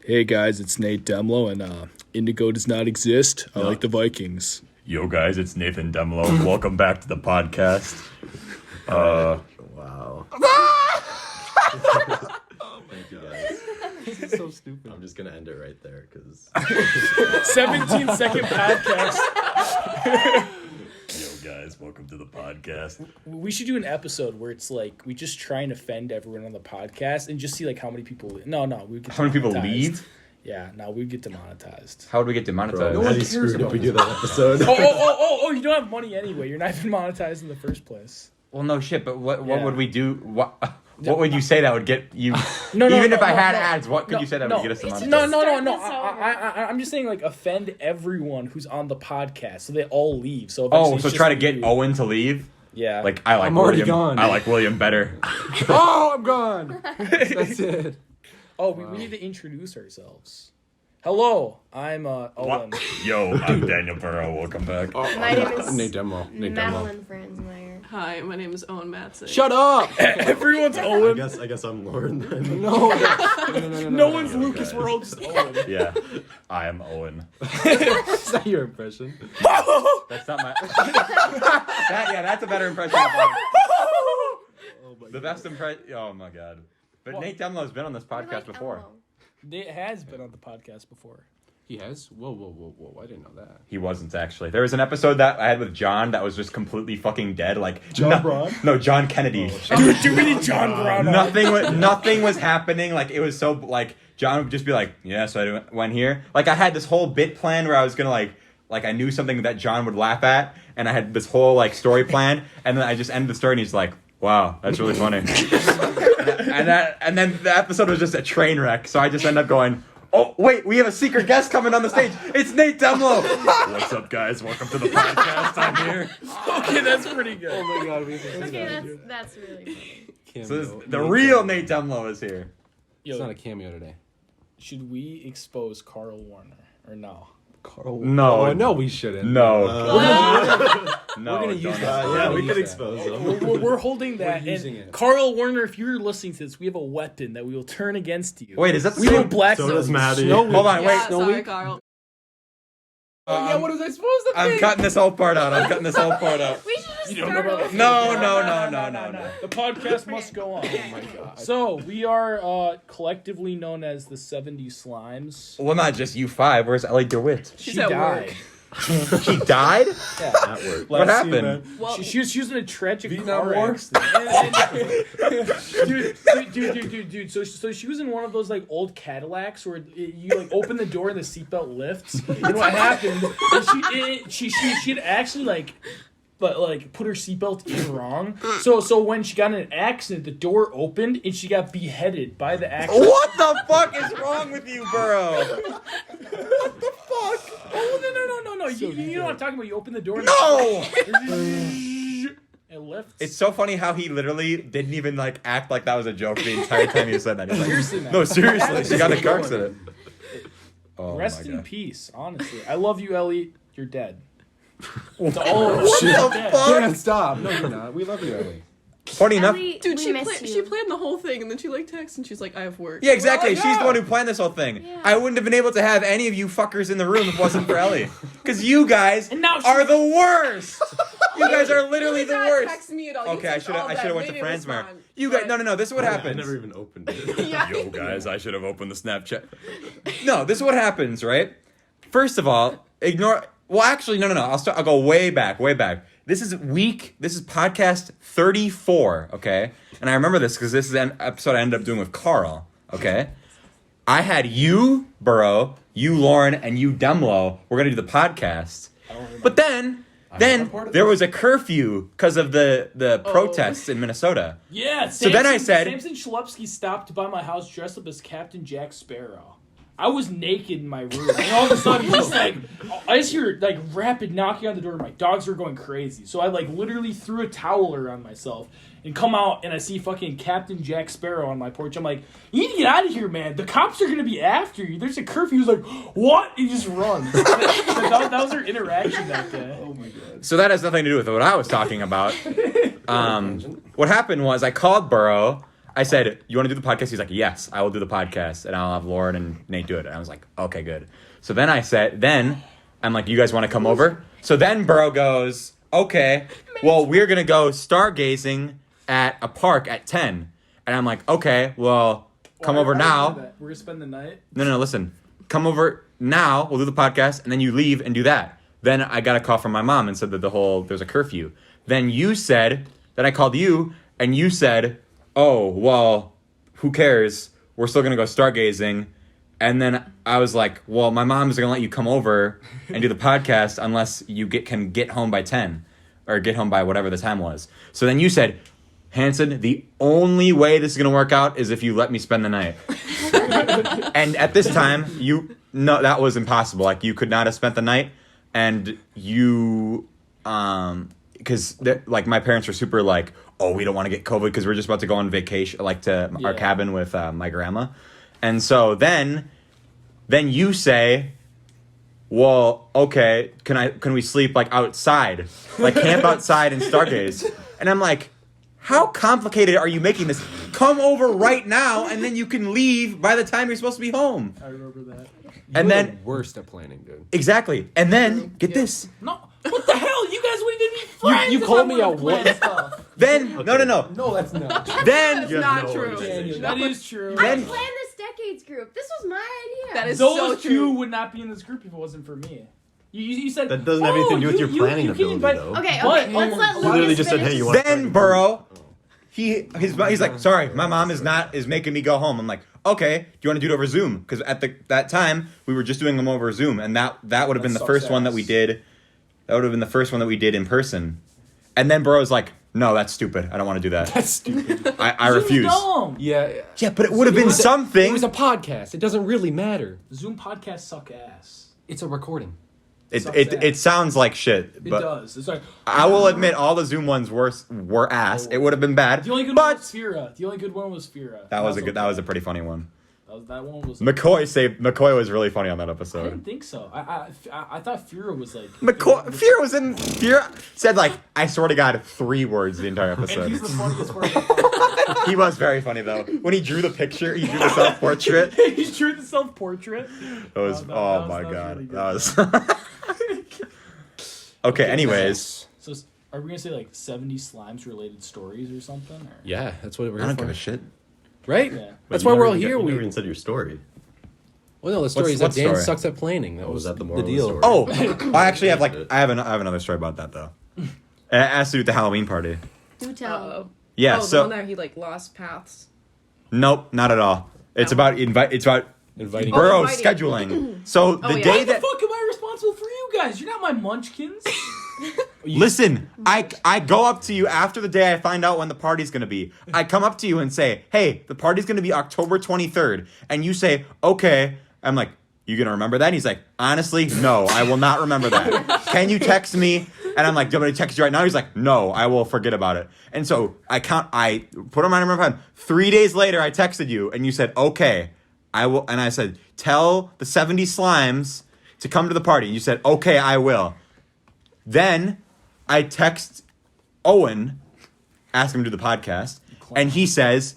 Hey guys, it's Nate Demlo, and Indigo does not exist. I like the Vikings. Yo guys, it's Nathan Demlo. Welcome back to the podcast. Wow. Thank you guys. This is so stupid. I'm just gonna end it right there because 17-second podcast. Yo guys, welcome to the podcast. We should do an episode where it's like we just try and offend everyone on the podcast and just see like how many people. No, we get How many people demonetized. leave? Yeah, no, we get demonetized. How would we get demonetized? No one Maddie cares screwed if about we this do that episode. Oh! You don't have money anyway. You're not even monetized in the first place. Well, no shit, but what Yeah. would we do? What would you say that would get you? No, Even if I no, had no. ads, what could No, you say that no. would get us demonetized? No. Start this over. I'm just saying, like, offend everyone who's on the podcast, so they all leave. So Oh, eventually so it's try to just get you. Owen to leave? Yeah. Like, I like I'm already William. gone. I like William better. Oh, I'm gone. That's it. Oh, we need to introduce ourselves. Hello, I'm Owen. Yo, I'm Daniel Burow. Welcome back. My name is Nate Demo. Madeline Franzmeyer. Hi, my name is Owen Matson. Shut up. Everyone's Owen. I guess I'm Lauren then. No. No one's no, Lucas. guys. We're all just Owen. Yeah, I am Owen. That's not your impression. That's not my. That's a better impression of Owen. The best impression. Oh my god. But What? Nate Demlo has been on this podcast before. It has been on the podcast before. He has? Whoa. I didn't know that. He wasn't actually. There was an episode that I had with John that was just completely fucking dead. Like John Braun? No, John Kennedy. Dude, we need John Brown. Nothing was happening. Like it was so like John would just be like, yeah. So I went here. Like I had this whole bit plan where I was gonna like I knew something that John would laugh at, and I had this whole like story plan, and then I just ended the story, and he's like, wow, that's really funny. and then the episode was just a train wreck. So I just ended up going, oh, wait, we have a secret guest coming on the stage. It's Nate Demlo. What's up, guys? Welcome to the podcast. I'm here. Okay, that's pretty good. Oh my god. Okay, that's really funny. So the real Nate Demlo is here. It's not a cameo today. Should we expose Carl Warner or no? Carl. No. Oh, no, we shouldn't. No. No. We're gonna use don't. that. Yeah, we Use could that. expose them. We're holding that. We're using and it. Carl Warner, if you're listening to this, we have a weapon that we will turn against you. Wait, is that the We will same? black So does them. Maddie. Snowy. Hold on, wait. Yeah, Snowy? sorry, Carl. Yeah, what was I supposed to I'm think? cutting this whole part out. We should just You don't start know about over. No. The podcast must go on. Oh my god. So we are collectively known as the 70s Slimes. Well, not just you five. Where's Ellie DeWitt? She She's at died. work. She died? Yeah. At work. What happened? Well, She was in a tragic Vietnam car War? accident. Dude. So she was in one of those like old Cadillacs where you like open the door and the seatbelt lifts. And what happened? She had actually like put her seatbelt in wrong. So when she got in an accident, the door opened and she got beheaded by the accident. What the fuck is wrong with you, Burow? What the fuck? Oh no! You know what I'm talking about? You open the door. And No! it lifts. It's so funny how he literally didn't even like act like that was a joke the entire time he said that. He's like, Seriously, man. no, seriously, she got a car accident. Oh Rest my in God. peace. Honestly, I love you, Ellie. You're dead. What Shit. the fuck? Dan, stop. No, you're not. We love you, Ellie. Funny enough. Ellie, dude, we she miss you. she planned the whole thing, and then she like texts, and she's like, "I have work." Yeah, exactly. Well, She's yeah. the one who planned this whole thing. Yeah. I wouldn't have been able to have any of you fuckers in the room if it wasn't for Ellie. Because you guys And now are the worst. You guys are literally the worst. Text me at all. Okay, I should have went to Franzmere. You But- guys, no. This is what I happens. never even opened it. Yeah. Yo, guys, I should have opened the Snapchat. No, this is what happens, right? First of all, ignore. Well, actually, no. I'll go way back. This is podcast 34, okay? And I remember this because this is an episode I ended up doing with Carl, okay? I had you, Burow, you, Lauren, and you, Demlo. We're going to do the podcast. But then there was a curfew because of the protests in Minnesota. Yeah. So then I said- Samson Schlepsky stopped by my house dressed up as Captain Jack Sparrow. I was naked in my room, and all of a sudden, I just hear like rapid knocking on the door. My dogs were going crazy, so I like literally threw a towel around myself and come out, and I see fucking Captain Jack Sparrow on my porch. I'm like, "You need to get out of here, man! The cops are gonna be after you. There's a curfew." He's like, "What?" He just runs. that was our interaction that day. Oh my god. So that has nothing to do with what I was talking about. What happened was I called Burow. I said, you want to do the podcast? He's like, yes, I will do the podcast, and I'll have Lauren and Nate do it. And I was like, okay, good. So then I'm like, you guys want to come over? So then Burow goes, okay, well, we're going to go stargazing at a park at 10. And I'm like, okay, well, come over now. We're going to spend the night? No, listen. Come over now, we'll do the podcast, and then you leave and do that. Then I got a call from my mom and said that there's a curfew. Then I called you, and you said, oh, well, who cares? We're still going to go stargazing. And then I was like, well, my mom's going to let you come over and do the podcast unless you can get home by 10 or get home by whatever the time was. So then you said, Hanson, the only way this is going to work out is if you let me spend the night. And at this time, that was impossible. Like, you could not have spent the night. And you, because my parents were super like, oh, we don't want to get COVID because we're just about to go on vacation, like to our cabin with my grandma. And so then you say, well, okay, can we sleep like outside, like camp outside and stargaze? And I'm like, how complicated are you making this? Come over right now, and then you can leave by the time you're supposed to be home. I remember that. And then the worst at planning, dude. Exactly. And then get this. No, what the hell? You guys wouldn't even be friends. You called me a what? Stuff. Then no. No, that's not. Then That's not true. That is true. I planned this decades group. This was my idea. That is Those so two true. would not be in this group if it wasn't for me. You said That doesn't have anything to do with your planning can ability, invite- though. Okay, But- let's let You literally Lucas just said, finish. hey, you want Then Burow, he's like, sorry, my mom is making me go home. I'm like, okay, do you want to do it over Zoom? Because at that time we were just doing them over Zoom, and that would have been the first one that we did. That would have been the first one that we did in person. And then Burrow's like, no, that's stupid. I don't want to do that. That's stupid. I refuse. Dumb. Yeah. Yeah, but it would have been It something. was a podcast. It doesn't really matter. Zoom podcasts suck ass. It's a recording. It sounds like shit. It But does. It's like I will admit all the Zoom ones were ass. It would have been bad. the only good one was Fira. The only good one was Fira. That was a pretty funny one. That one was. McCoy was really funny on that I episode. didn't think so. I thought Fira was like. Fear said like, I swear to God, 3 words the entire And episode. he's the funniest one. He was very funny though. When he drew the picture, he drew the self-portrait. He drew the self-portrait. That was my God. Really good. That was Okay, anyways. So are we gonna say like 70 slimes related stories or something? Or? Yeah, that's what we're I here don't for. give a shit. Right? Yeah. That's why we're all here. You We never even said your story. Well, no, the story is what that Dan story? sucks at planning. That Oh, was was that the moral of the deal. story? Oh, I actually have I have another story about that though. It has to do with the Halloween party. Do tell. Uh-oh. Yeah, the so one that he like lost paths. nope, not at all. It's No. about Inviting. Burrow inviting. scheduling. So the yeah. day Why the that fuck am I responsible for you guys? You're not my munchkins. listen, I go up to you after the day I find out when the party's gonna be. I come up to you and say, hey, the party's gonna be October 23rd, and you say, okay. I'm like, you gonna remember that? And he's like, honestly, no, I will not remember that. Can you text me? And I'm like, do you want me to text you right now? He's like, no, I will forget about it. And so I put on my number phone. 3 days later, I texted you, and you said, okay, I will. And I said, tell the 70 slimes to come to the party. And you said, okay, I will. Then I text Owen, ask him to do the podcast, and he says,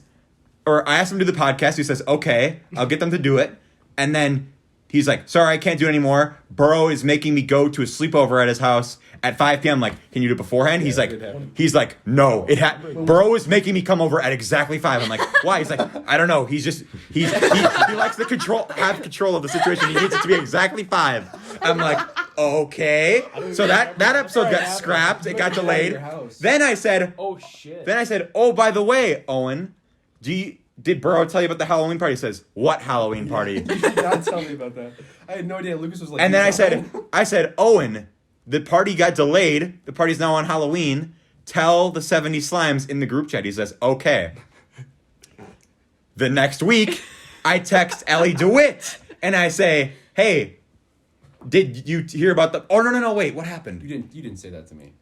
or I asked him to do the podcast. He says, okay, I'll get them to do it. And then he's like, sorry, I can't do it anymore. Burow is making me go to a sleepover at his house at 5 p.m. I'm like, can you do it beforehand? He's like, no. Burow is making me come over at exactly 5. I'm like, why? He's like, I don't know. He likes to have control of the situation. He needs it to be exactly 5. I'm like, okay. So that episode got scrapped. It got delayed. Then I said, Oh shit. oh, by the way, Owen, did Burow tell you about the Halloween party? He says, what Halloween party? You did not tell me about that. I had no idea. Lucas was like... And then I said, Owen, the party got delayed. The party's now on Halloween. Tell the 70 slimes in the group chat. He says, okay. The next week, I text Ellie DeWitt, and I say, hey, did you hear about the... Oh, no, wait, what happened? You didn't say that to me.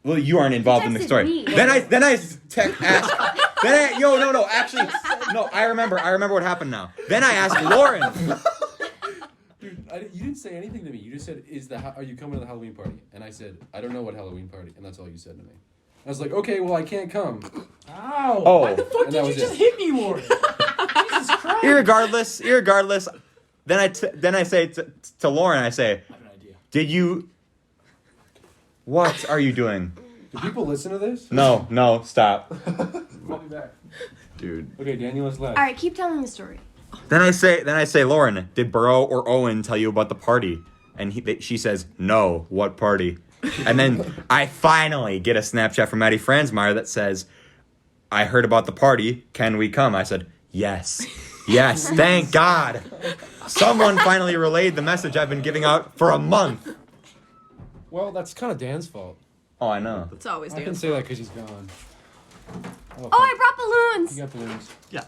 Well, you aren't involved in the texted story. me. Then I actually, I remember what happened now. Then I asked Lauren. Dude, you didn't say anything to me. You just said, are you coming to the Halloween party? And I said, I don't know what Halloween party. And that's all you said to me. I was like, okay, well, I can't come. Ow! Oh. Why the fuck And did that you was just it. hit me, Lauren? Jesus Christ! Irregardless. Then I say to Lauren, I say, I have an idea. did you? What are you doing? Do people listen to this? No, stop. Call me back. Dude. Okay, Daniel is left. All right, keep telling the story. Then I say, Lauren, did Burow or Owen tell you about the party? And she says, no. What party? And then I finally get a Snapchat from Maddie Franzmeyer that says, I heard about the party. Can we come? I said, yes. Yes, thank God. Someone finally relayed the message I've been giving out for a month. Well, that's kind of Dan's fault. Oh, I know. It's always I can Dan's say that because he's gone. Oh, I brought You balloons. got balloons. Yeah.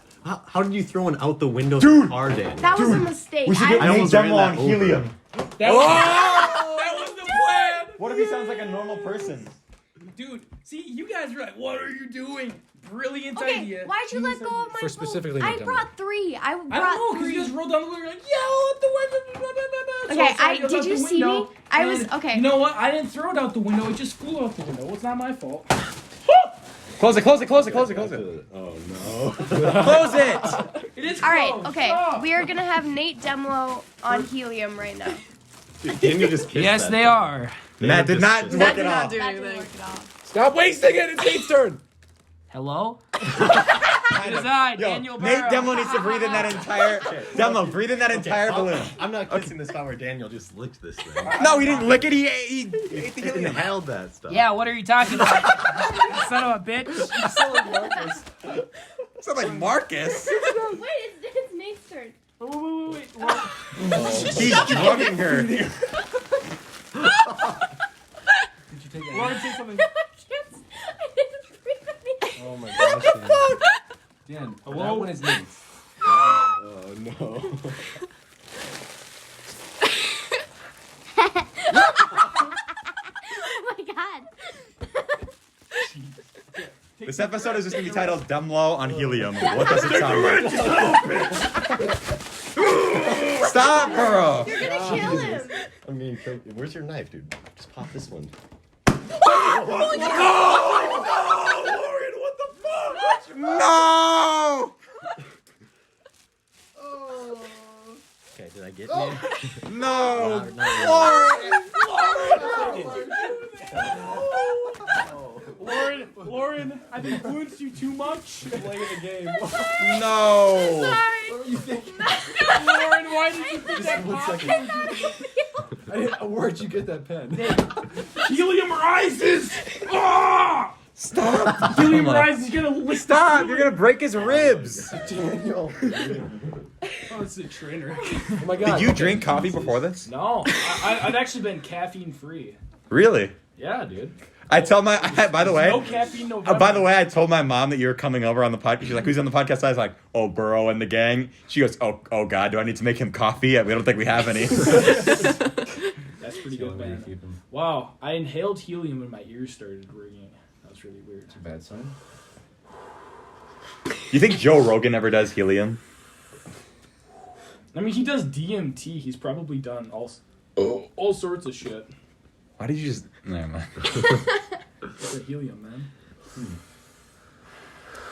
How did you throw one out the window Dude! of the car, Dan? That was a mistake. I almost ran that over. That was the plan! What if he sounds like a normal person? Dude, see, you guys were like, what are you doing? Brilliant Okay, idea. why'd you let go of my For specifically phone? my I demo. brought 3. I I don't know, brought because 3. you guys rolled down the window like, yeah, out the window. Okay, I did you see me? I was- okay. You know what? I didn't throw it out the window. It just flew out the window. It's not my fault. Close it. Oh no. Close it. It is All right, closed. okay. Stop. We are going to have Nate Demlo on helium right now. Dude, Daniel just kissed Yes, that they thing. are. Matt did not That work did it not off. do That didn't anything. work at all. Stop wasting it. It's Nate's turn. Hello? It is I, Yo, Daniel Nate Burow. Demlo needs to breathe in that entire... Demlo, breathe in that entire balloon. I'm not kissing this spot where Daniel just licked this thing. No, he didn't lick it. He ate the He helium. inhaled that stuff. Yeah, what are you talking about? Son of a bitch. You sound like Marcus. Sound like Marcus. Wait, it's Nate's turn. Wait. He's drugging her. Did you take that? Lauren, say something. I didn't breathe. Oh my gosh. Dan, Hello? that one is Nate's. Oh no. Oh my god. This episode is just going to be titled Demlo on Helium. What does it sound like? Stop, Burow. You're gonna kill him. I mean, where's your knife, dude? Just pop this one. No! Okay, did I get you? No! Lauren, I've influenced you too much. Playing the game. No! Sorry. Lauren, why did you put that One pop? second. Where'd you get that pen? Helium rises! Ah! Stop! Helium rises, you're gonna lick Stop! You're going to break his ribs. Daniel. Oh, it's a train wreck. Oh my god. Did you drink coffee before this? No, I've actually been caffeine free. Really? Yeah, dude. I tell my... by the way... No caffeine, no. By the way, I told my mom that you were coming over on the podcast. She's like, "Who's on the podcast?" I was like, "Oh, Burow and the gang." She goes, "Oh God, do I need to make him coffee? We don't think we have any." That's pretty good, Where you man. keep him. Wow, I inhaled helium and my ears started ringing. That was really weird. It's a bad sign. You think Joe Rogan ever does helium? I mean, he does DMT. He's probably done all sorts of shit. Why did you just? Never mind. It's the helium, man.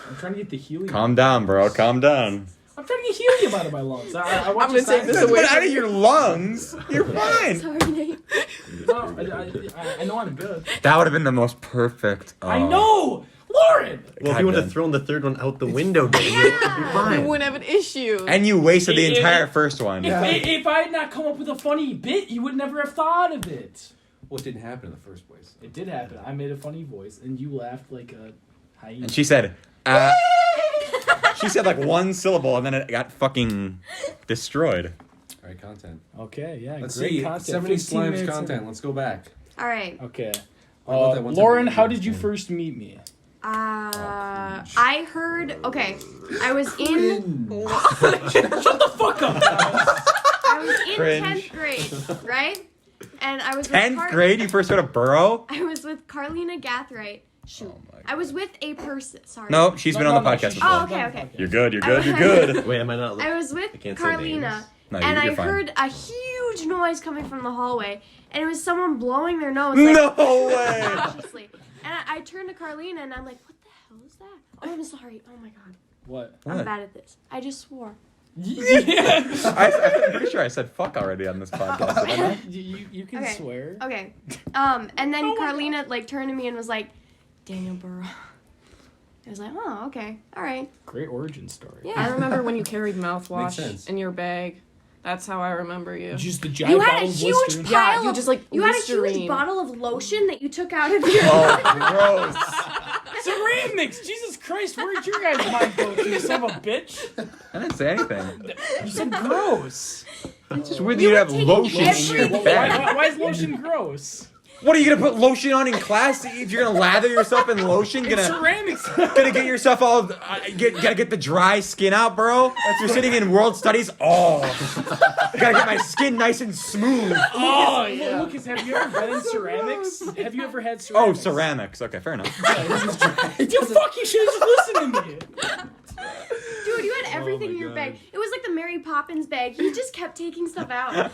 I'm trying to get the helium. Calm down, bro. Calm down. I'm trying to get helium out of my lungs. I want I'm gonna take this away But out of your lungs, you're fine. Sorry, Nate. No, I know I'm good. That would have been the most perfect. I know, Lauren. Well, if you would have Goddamn. thrown the third one out the window, Daniel, it'd be You fine. wouldn't have an issue. And you wasted the If- entire first one. If I had not come up with a funny bit, you would never have thought of it. Well, it didn't happen in the first place. It did happen. I made a funny voice, and you laughed like a hyena. And she said, she said like one syllable, and then it got fucking destroyed. All right, content. Okay, yeah, Let's great see. content. 70 15 Slimes minutes content. in. Let's go back. All right. Okay. What about that one time Lauren, we how did did you this? first meet me? I heard. Okay, I was in. Shut the fuck up. I was in Cringe. 10th grade, right? And I was with 10th grade, you first heard of Burow? I was with Carlina Gathright. Shoot. Oh my I was with a person. Sorry. No, she's been on the podcast she's before. Oh, okay, okay. You're good. You're good. You're good. Wait, am I not? I was with I can't say Carlina, names. No, and you're I fine. heard a huge noise coming from the hallway, and it was someone blowing their nose. No way. Cautiously. And I turned to Carlina and I'm like, what the hell is that? Oh, I'm sorry. Oh my god. What? I'm bad at this. I just swore. Yeah. I'm pretty sure I said fuck already on this podcast. Did I not? You can Okay. swear. Okay. And then Carlina like turned to me and was like, Daniel Burow. I was like, oh, okay. All right. Great origin story. Yeah. I remember when you carried Makes mouthwash sense. in your bag. That's how I remember you. Just the giant You had a bottle of huge Listerine. Yeah, pile you of, just, like, you had a huge Listerine. bottle of lotion that you took out of your Oh, gross. Ceramics! Jesus Christ, where did your guys' mind go to, you son of a bitch? I didn't say anything. You said gross. It's just weird that You you were have taking lotion in every- your Why, bag. why is lotion gross? What are you gonna put lotion on in class? If you're gonna lather yourself in lotion, It's gonna ceramics. get yourself all gotta get the dry skin out, bro. If you're sitting in world studies, gotta get my skin nice and smooth. Oh, yeah. Lucas, have you ever been in ceramics? Have you ever had Oh, ceramics? ceramics. Okay, fair enough. You fuck, you should have just listened to me. Dude, you had everything in your bag. It was like the Mary Poppins bag. He just kept taking stuff out. Dude,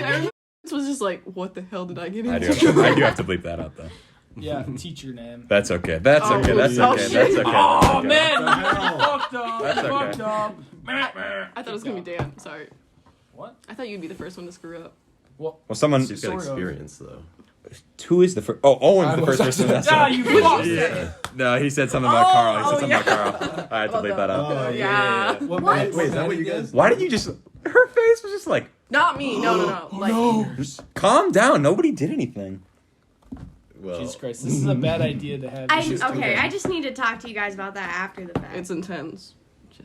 I remember this was just like, what the hell did I get I into? do have to bleep that out though. Yeah, teacher name. That's okay. That's Oh, okay. That's oh, okay. shit. That's okay. Oh, That's okay. man, you fucked up. That's You okay. fucked up. I thought it was gonna be Dan. Sorry. What? I thought you'd be the first one to screw up. Well, someone. You've got Sort of. experience, though. Who is the first? Oh, Owen's the first person. That's Ah, right. you fucked. Yeah. No, he said something about Carl. He said something about Carl. I had to About leave that out. Oh, Yeah. What? What? Wait, is that what you guys? Why did you just? Her face was just like, Not me. No. Like, calm down. Nobody did anything. Well, Jesus Christ, this is a bad idea to have. Okay, I just need to talk to you guys about that after the fact. it's intense.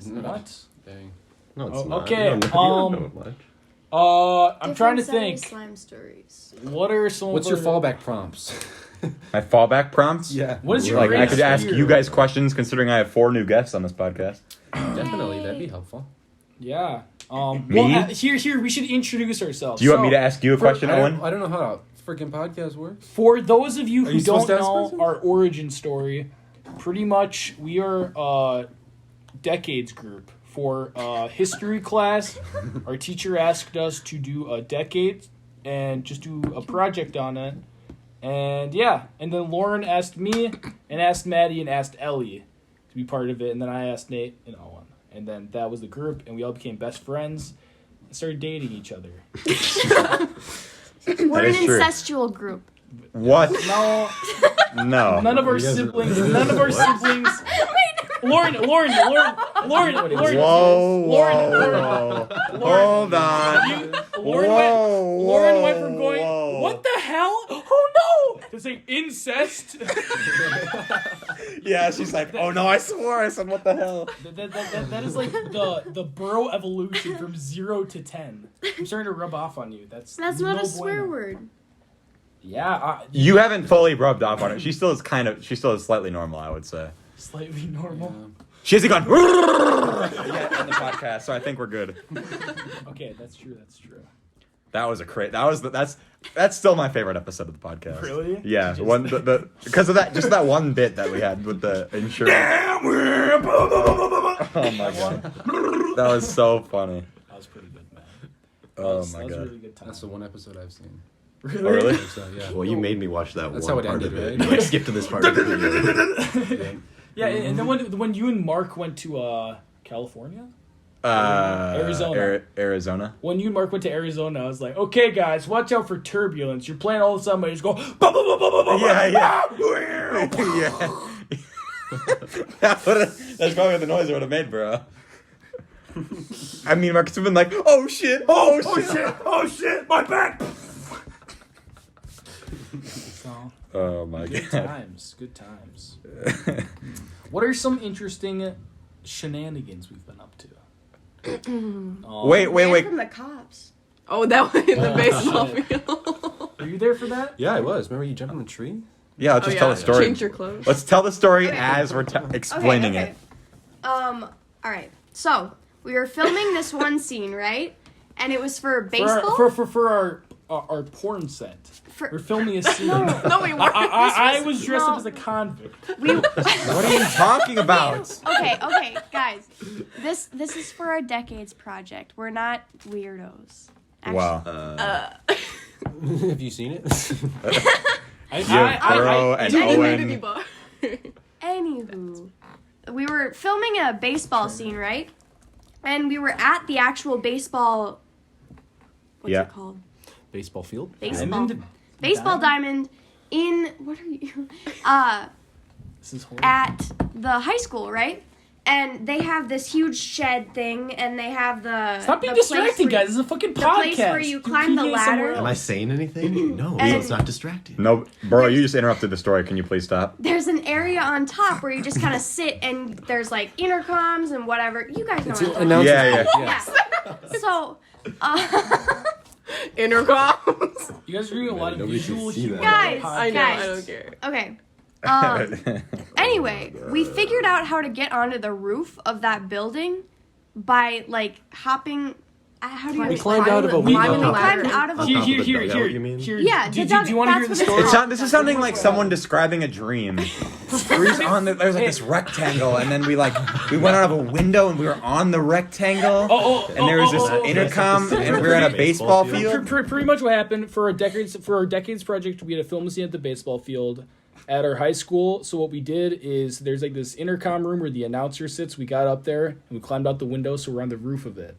What? Dang. no, it's Oh, not. okay, You don't know it much. I'm trying to Different think. Slime stories. What are some? What's of your our- fallback prompts? My fallback prompts. Yeah. What is your Like I greatest could ask fear? you guys questions, considering I have 4 new guests on this podcast. Definitely, that'd be helpful. Yeah. Me? Well, here, we should introduce ourselves. Do you want So, me to ask you a question, Owen? I don't know how freaking podcast works. For those of you Are who you supposed don't to ask know questions? our origin story, pretty much we are a decades group. For history class, our teacher asked us to do a decade and just do a project on it. And yeah, and then Lauren asked me and asked Maddie and asked Ellie to be part of it. And then I asked Nate and Owen. And then that was the group, and we all became best friends and started dating each other. We're an is true. incestual group. What? No, No. none of our You guys are- siblings. None of our siblings. Lauren. Whoa, Lauren, whoa. Hold on. Lauren went from going, whoa. what the hell? Oh no! To saying incest. Yeah, she's like, oh no, I swore. I said, what the hell? That is like the Burow evolution from 0 to 10. I'm starting to rub off on you. That's Not no a swear bueno. word. Yeah, You haven't fully rubbed off on it. She still is slightly normal, I would say. slightly normal. She hasn't gone yet on the podcast, so I think we're good. Okay, that's true. That was that's still my favorite episode of the podcast. Really? Yeah, Just- one because of that one bit that we had with the insurance. Oh my god, that was so funny. That was pretty good, man. Oh That my was a god. really good time. That's the one episode I've seen. Oh, really? So yeah. Well, you made me watch that That's one how it part ended, of it. right? You, like, skip to this part of the video. Yeah, and then when you and Mark went to California, Arizona. Arizona. when you and Mark went to Arizona, I was like, okay, guys, watch out for turbulence. You're playing all of a sudden, you just go, bah, bah, bah, bah, bah, bah, Yeah. That's probably the noise it would have made, bro. I mean, Marcus would have been like, oh shit, oh shit, my back. So, Oh my good god. times, good times. What are some interesting shenanigans we've been up to? Wait. Ran from the cops. Oh, that one in the Oh, baseball shit. field. Are you there for that? Yeah, I was. Remember you jumped in the tree? Yeah, let's just tell the story. Change your clothes. Let's tell the story Okay. as we're explaining Okay. it. All right. So we were filming this one scene, right? And it was for baseball. For our porn set. We're filming a scene. No, we weren't. I was dressed no. up as a convict. What are you talking about? Okay, guys. This is for our decades project. We're not weirdos. Actually, Wow. Have you seen it? Burow and Owen. Anywho, we were filming a baseball scene, right? And we were at the actual baseball. What's it called? Baseball field? Baseball diamond in what are you? This is horrible. At the high school, right? And they have this huge shed thing, and they have the. Stop being the place distracting, where- guys. This is a fucking The podcast. place where you climb the PDA ladder. somewhere Am I else. saying anything? No, And- let's not distract you. No, Burow, you just interrupted the story. Can you please stop? There's an area on top where you just kind of sit, and there's like intercoms and whatever. You guys know what I'm talking about. Yeah. So, Intercoms. You guys are doing a lot of Nobody can visual see humor. that. Guys, I know. Guys. I don't care. okay. Anyway, we figured out how to get onto the roof of that building by like hopping. How do you? We climbed out of a We window. climbed out of a. On top of the dugout, you mean? Here. Yeah, Do the you want to hear that's the what story? it's This is sounding like someone describing a dream. There's like this rectangle, and then we went out of a window, and we were on the rectangle, and there was this intercom, and we were at a baseball field. Pretty much what happened for our decades project, we had a film scene at the baseball field at our high school. So what we did is there's like this intercom room where the announcer sits. We got up there and we climbed out the window, so we're on the roof of it.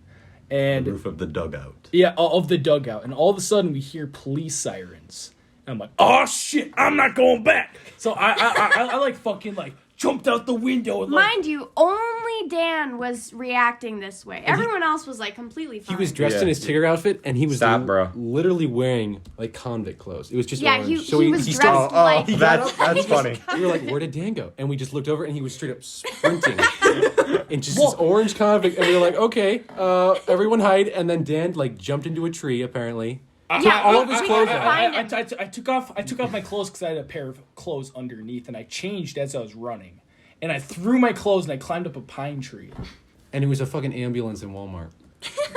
And The roof of the dugout. yeah, of the dugout, and all of a sudden we hear police sirens. And I'm like, oh shit, I'm not going back. So I like fucking like jumped out the window. And, like, Mind you, only Dan was reacting this way. Everyone else was like completely fine. He was dressed Yeah. in his Tigger outfit, and he was Stop, bro. literally wearing like convict clothes. It was just Yeah, orange. he was he dressed like. That's funny. We were like, where did Dan go? And we just looked over, and he was straight up sprinting in just this orange convict. And we were like, okay, everyone hide. And then Dan like jumped into a tree, apparently. Yeah, all of his we clothes couldn't on. find him. I took off my clothes because I had a pair of clothes underneath, and I changed as I was running. And I threw my clothes and I climbed up a pine tree. And it was a fucking ambulance in Walmart.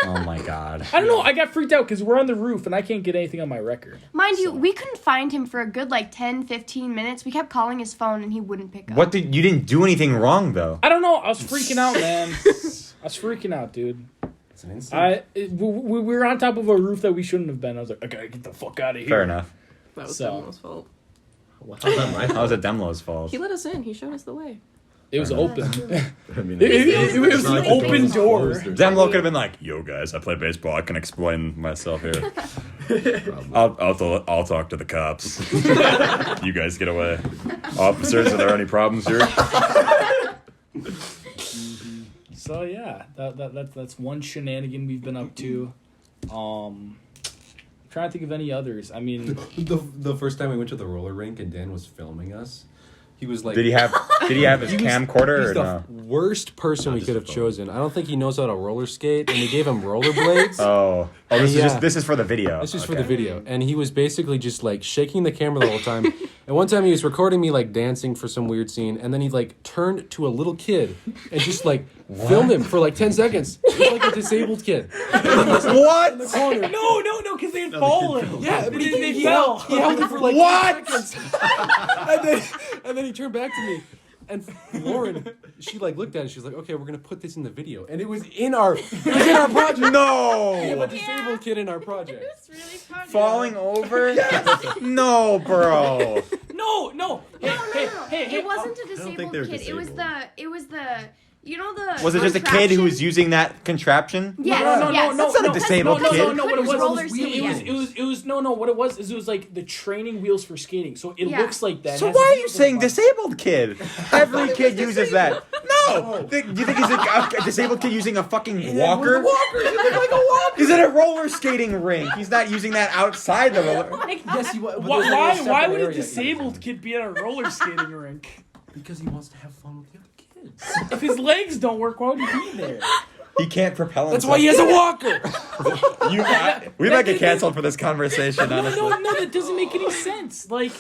Oh my god. I don't know. I got freaked out because we're on the roof and I can't get anything on my record. Mind you, we couldn't find him for a good like 10, 15 minutes. We kept calling his phone and he wouldn't pick up. You didn't do anything wrong though. I don't know. I was freaking out, man. I was freaking out, dude. It's an instant. We were on top of a roof that we shouldn't have been. I was like, I gotta get the fuck out of here. Fair enough. That was So- Demo's fault. Well, how's that my That was fault? a Demlo's fault. He let us in. He showed us the way. It was Fair open. I mean, It was it's not an like the open was door. closed or Demlo could have been like, "Yo, guys, I play baseball. I can explain myself here. I'll talk to the cops. You guys get away. Officers, are there any problems here?" So yeah, that's one shenanigan we've been up to. Trying to think of any others. I mean, The first time we went to the roller rink and Dan was filming us, he was like, Did he have his camcorder he's or the no? worst person we just could a have phone. chosen. I don't think he knows how to roller skate, and we gave him rollerblades. Oh, Yeah. this is for the video. This is for Okay. the video. And he was basically just like shaking the camera the whole time. And one time he was recording me like dancing for some weird scene. And then he like turned to a little kid and just like filmed him for like 10 seconds. He was like a disabled kid. What? Corner. no, because they had fallen. Yeah, but they he fell. held it for like What? 10 seconds. and then he turned back to me. And Lauren, she like looked at it. She was like, "Okay, we're gonna put this in the video." And it was in our project. We have a No. disabled kid in our project. It's really funny. Falling over? No, bro. No. Hey, It wasn't a think disabled they're kid. It was the you know the Was it just a kid who was contraption? using that contraption? Yes, No, yes. That's not a disabled no, kid. No, what it was, roller it skating. was what it was is it was like the training wheels for skating. So it Yeah. looks like that. So It has why are a you different saying button. disabled kid? Every kid uses that. No. Do you think he's a disabled kid using a fucking walker? He's at a roller skating rink. He's not using that outside the roller. Yes, he was. Why would a disabled kid be at a roller skating rink? Because he wants to have fun with the other kids. If his legs don't work, why would he be there? He can't propel That's himself. why he has a walker. We might get canceled for this conversation, honestly. No, that doesn't make any sense. Like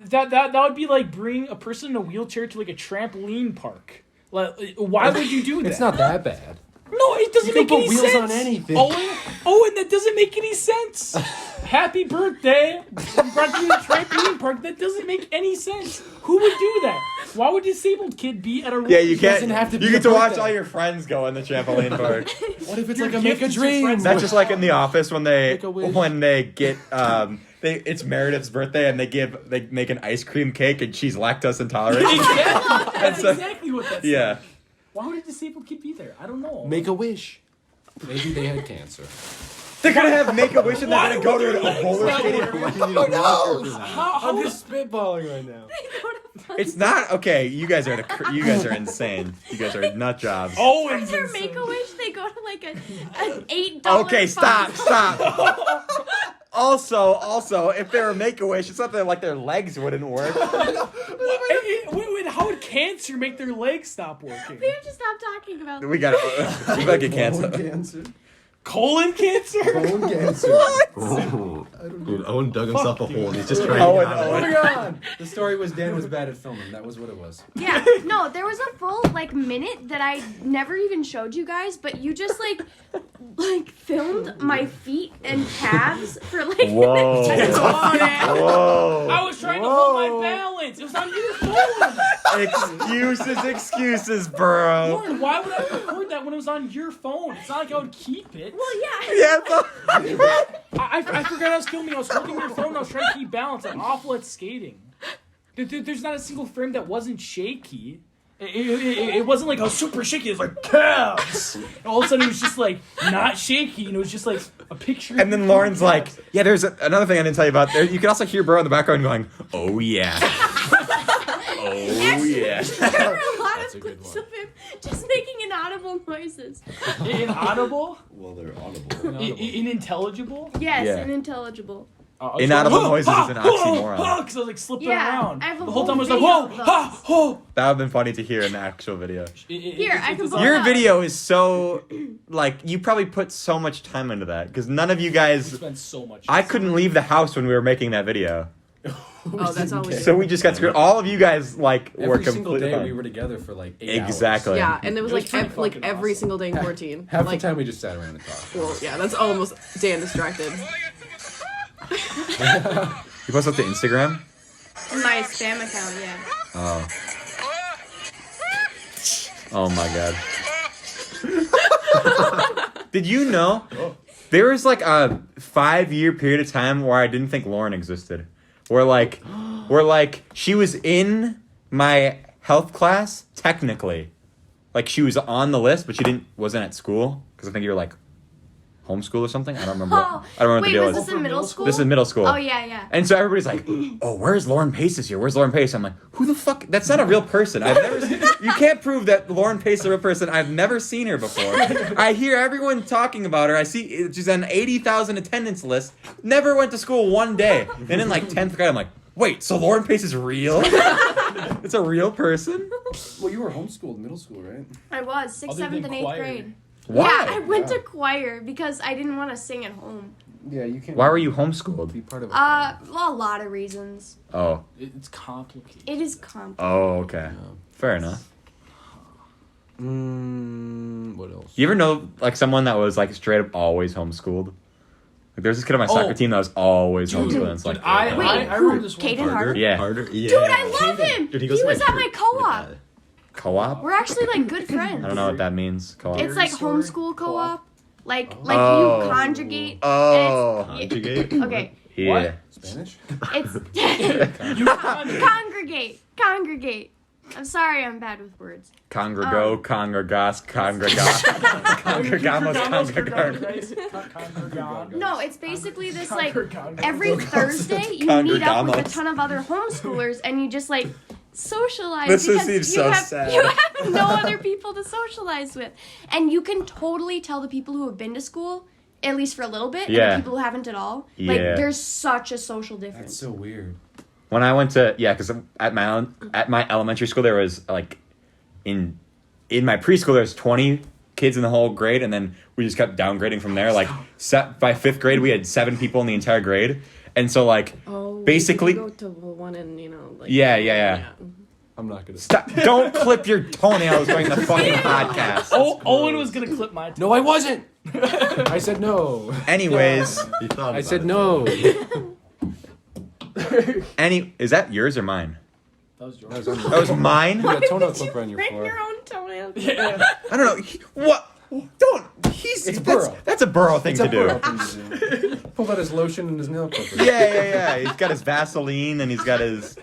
that would be like bringing a person in a wheelchair to like a trampoline park. Like, why would you do that? It's not that bad. No, it doesn't You can make put any wheels sense. on anything. Owen, that doesn't make any sense. Happy birthday. Brought you to the trampoline park. That doesn't make any sense. Who would do that? Why would a disabled kid be at a Yeah, you can't. doesn't have to be You get a to watch birthday. all your friends go in the trampoline park. What if it's Your like a gift make a is your dream? friend's That's just like in The Office when Make a wish. they get it's Meredith's birthday and they make an ice cream cake and she's lactose intolerant. Exactly. That's so- exactly what that's Yeah. like. Why would a disabled kid be there? I don't know. Make a wish. Maybe they had cancer. They're gonna have Make-A-Wish and they're gonna go to a roller skating. I'm just spitballing right now. It's not okay. You guys are insane. You guys are nut jobs. Owen's For insane. Make-A-Wish, they go to like an $8 Okay, stop. Also, if they were Make-A-Wish, it's not that like their legs wouldn't work. Wait, how would cancer make their legs stop working? We have to stop talking about We gotta get canceled. Colon cancer? Bone cancer. Dude, Owen dug himself a hole and he's just trying Owen, to get out of Moving it. on. The story was Dan was bad at filming. That was what it was. Yeah, no, there was a full minute that I never even showed you guys, but you just filmed my feet and calves for Whoa. Whoa. I was trying to hold my balance. It was on your phone. Excuses, Burow. Lauren, why would I record that when it was on your phone? It's not like I would keep it. Well, yeah. Yeah. I forgot I was filming. I was holding your phone. I was trying to keep balance. I'm awful at skating. There's not a single frame that wasn't shaky. It wasn't like, oh, super shaky. It was like, calves. And all of a sudden, it was just like, not shaky. And it was just like a picture. And then Lauren's like, yeah, there's another thing I didn't tell you about. There, you can also hear Burow in the background going, oh, yeah. Oh, yeah. There were a lot That's a of good clips one. of him just making inaudible noises. Inaudible? Well, they're audible. Inintelligible? Yes, Yeah. unintelligible. Inaudible noises is an oxymoron. Because I was like slipping Yeah, around. I have a The whole whole time I was like, video whoa, of those. ha, oh. That would have been funny to hear in the actual video. Here, I can pull Your it up. video is so, you probably put so much time into that. Because none of you I guys, spent so much. I couldn't leave the house when we were making that video. Oh, that's all we did. So we just got screwed. All of you guys, were Every single completely day fine. we were together for 8 hours. Exactly. Yeah, and it was It was pretty fucking every awesome. single day in quarantine. Half like, the time we just sat around and talked. Well, yeah, that's almost Dan distracted. You post up to Instagram? My spam account, yeah. Oh. Oh my god. Did you know there was a 5-year period of time where I didn't think Lauren existed? Where she was in my health class technically. She was on the list, but she wasn't at school because I think you were homeschool or something. I don't remember. I don't remember what the Wait, deal was was. this in middle school? This is middle school. Oh, yeah. And so everybody's like, oh, where's Lauren Pace this year? Where's Lauren Pace? I'm like, who the fuck? That's not a real person. You can't prove that Lauren Pace is a real person. I've never seen her before. I hear everyone talking about her. I see she's on 80,000 attendance list. Never went to school one day. And in 10th grade, I'm like, wait, so Lauren Pace is real? It's a real person? Well, you were homeschooled in middle school, right? I was, 6th, Other 7th, than and 8th choir. grade. Why? Yeah, I went to choir because I didn't want to sing at home. Yeah, you can't. Why were you homeschooled? Be part of it. Well, a lot of reasons. Oh. It's complicated. It is complicated. Oh, okay. Fair enough. What else? You ever know someone that was straight up always homeschooled? There's this kid on my soccer team that was always homeschooled. And it's Dude, I remember this one. Caden Harder? Yeah. Harder? Yeah. Dude, I love him! Dude, he goes to was my at my church. co-op. Yeah. Co-op? We're actually good friends. I don't know what that means. Co-op. It's Story? homeschool co-op. Oh. You conjugate. Oh. Conjugate? Okay, Yeah. Spanish? it's congregate. I'm sorry, I'm bad with words. Congrego, congregas, congregamos, congregar. No, it's basically this every Thursday you meet up with a ton of other homeschoolers and you just socialize. This because seems you so have, sad. You have no other people to socialize with, and you can totally tell the people who have been to school, at least for a little bit, Yeah. and the people who haven't at all. Yeah. There's such a social That's difference. so weird. When I went to because at my elementary school there was in my preschool there was 20 kids in the whole grade, and then we just kept downgrading from there. By 5th grade we had 7 people in the entire grade, and so basically go to one and yeah. I'm not gonna. Stop! Don't clip your toenails during the fucking podcast. Owen was gonna clip my. No, I wasn't. I said no. Anyways, He thought I about said it. no. is that yours or mine? That was yours. That was on That was mine. You got a toenail clipper on your Bring floor. your own toenails. Yeah. I don't know. What? Don't. It's Burow. That's a Burow thing It's to a do. Burow thing to do. pulled out his lotion and his nail clippers. Yeah. He's got his Vaseline and he's got his.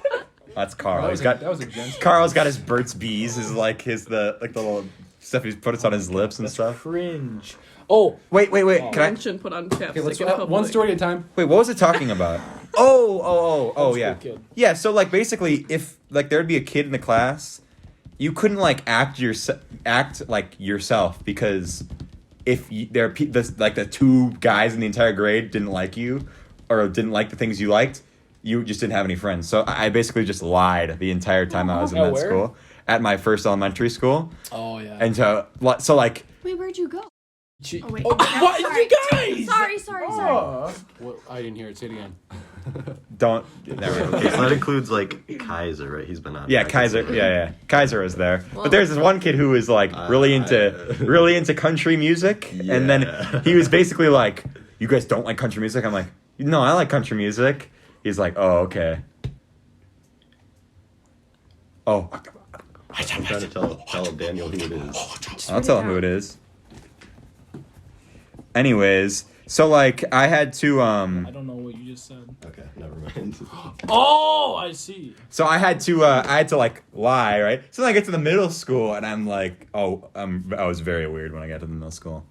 That's Carl. That was a gent. Carl's got his Burt's Bees. His the little stuff he puts on his lips and That's stuch. cringe. Oh, Wait. Oh. Can I? Shouldn't put on chapstick Okay, let's in one public. story at a time. Wait, what was it talking about? Oh, yeah. Kid. Yeah, so like basically if like there'd be a kid in the class, you couldn't like act like yourself because if the two guys in the entire grade didn't like you or didn't like the things you liked, you just didn't have any friends. So I basically just lied the entire time I was in that where? school at my first elementary school. Oh yeah. And so like Wait, where'd you go? Oh, wait. what? Sorry. You guys? Sorry. Well, I didn't hear it. Say it again. don't Okay, so that includes like Kaiser, right? He's been on. Yeah, Kaiser. Yeah. Kaiser was there. But there's this one kid who was like really into country music, and then he was basically like, "You guys don't like country music?" I'm like, "No, I like country music." He's like, "Oh, okay." Oh, I'm trying to tell Daniel who it is. I'll tell him who it is. Anyways, so like I had to I don't know what you just said. Okay, never mind. Oh, I see. So I had to like lie, right? So then I get to the middle school and I'm like, I was very weird when I got to the middle school.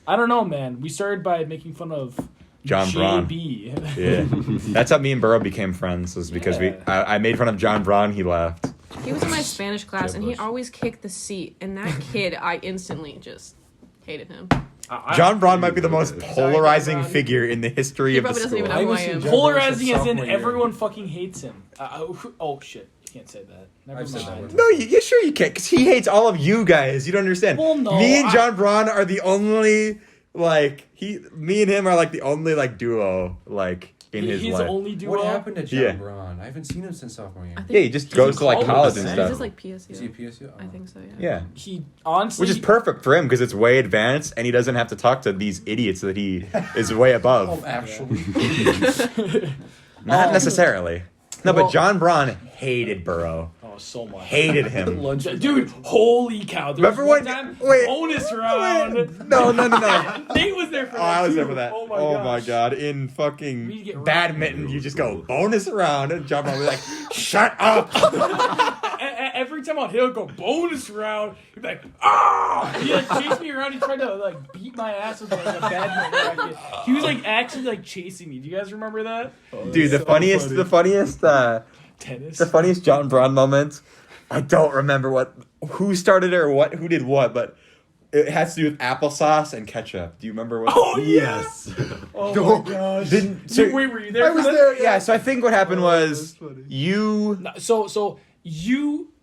I don't know, man. We started by making fun of John Braun. JB. Yeah, that's how me and Burow became friends. Was because I made fun of John Braun. He left. He was in my Spanish class, and he always kicked the seat. And that kid, I instantly just hated him. John Braun might be the most polarizing Braun. figure in the history He of the probably doesn't school. even know who I am. Polarizing as in Sophomore year. everyone fucking hates him. Oh shit, you can't say that. Never I've said that mind. word. No, you sure you can't, because he hates all of you guys. You don't understand. Well, no, me and John Braun are the only me and him are like the only like duo like in his He's life. the only duo. What happened to John Yeah. Braun? I haven't seen him since sophomore year. I think Yeah, he just goes to like called college and the Is stuff. this like PSU? Is he a PSU? Oh. I think so, yeah. Yeah. He honestly, Which is perfect for him because it's way advanced and he doesn't have to talk to these idiots that he is way above. Oh, actually. Not necessarily. No, Well- but John Braun hated Burow. Oh, so much. Hated him. Dude, holy cow! There Remember was one when- time, wait, bonus round. No. Nate was there for Oh, that. I was too. there for that. Oh Oh my gosh. god. In We need to fucking get badminton, you just go bonus round and John Braun was like, shut up. Every time I'd hit, I'd go bonus round. He'd be like, ah! He like chased me around. He tried to like beat my ass with like a badminton racket. He was like actually like chasing me. Do you guys remember that? Dude, the funniest Tennis. the funniest John Braun moment. I don't remember who started it or who did what, but it has to do with applesauce and ketchup. Do you remember what? Oh Yes. Oh my gosh. So- Wait, were you there? I for was that? there. Yeah. So I think what happened was you. No, so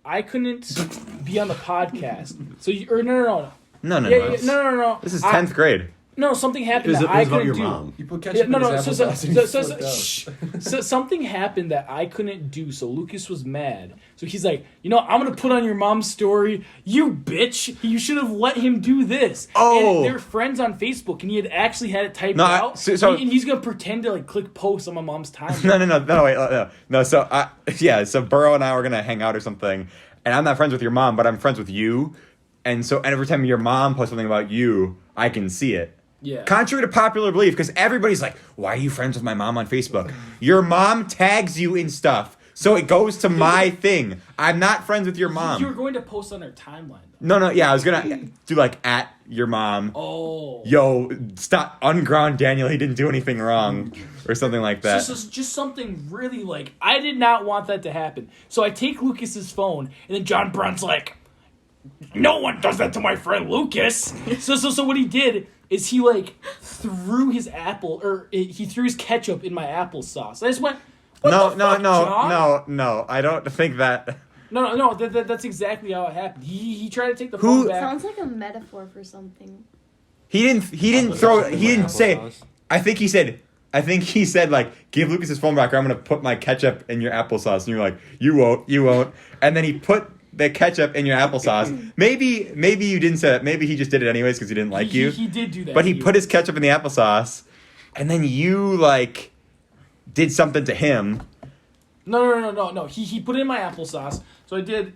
I couldn't be on the podcast. So no. No. Yeah, no. This is 10th grade. No, something happened It that was I about couldn't your do. mom. You put Yeah, ketchup no, in no. his So, applesauce and he flipped out. so something happened that I couldn't do. So Lucas was mad. So he's like, I'm gonna put on your mom's story. You bitch! You should have let him do this. Oh. And they're friends on Facebook, and he had actually had it typed No, out. so- and he's gonna pretend to like click post on my mom's timeline. No, wait, no. So so Burow and I were gonna hang out or something, and I'm not friends with your mom, but I'm friends with you, and every time your mom posts something about you, I can see it. Yeah. Contrary to popular belief, because everybody's like, why are you friends with my mom on Facebook? Your mom tags you in stuff, so it goes to my thing. I'm not friends with your mom. You were going to post on her timeline. Though. No, yeah, I was gonna do like at your mom. Oh. Yo, stop, unground Daniel, he didn't do anything wrong, or something like that. Just something really like I did not want that to happen. So I take Lucas's phone, and then John Braun's like, "No one does that to my friend Lucas." So what he did is he like threw his he threw his ketchup in my applesauce. I just went, No, John? no, I don't think that. No, that's exactly how it happened. He tried to take the phone back. Sounds like a metaphor for something. He didn't throw. He didn't say. Applesauce. I think he said like, give Lucas his phone back, or I'm gonna put my ketchup in your applesauce. And you're like, you won't. And then he put the ketchup in your applesauce. Maybe you didn't say that. Maybe he just did it anyways because he didn't like you. He did do that. But he put his ketchup in the applesauce, and then you like did something to him. No. He put it in my applesauce. So I did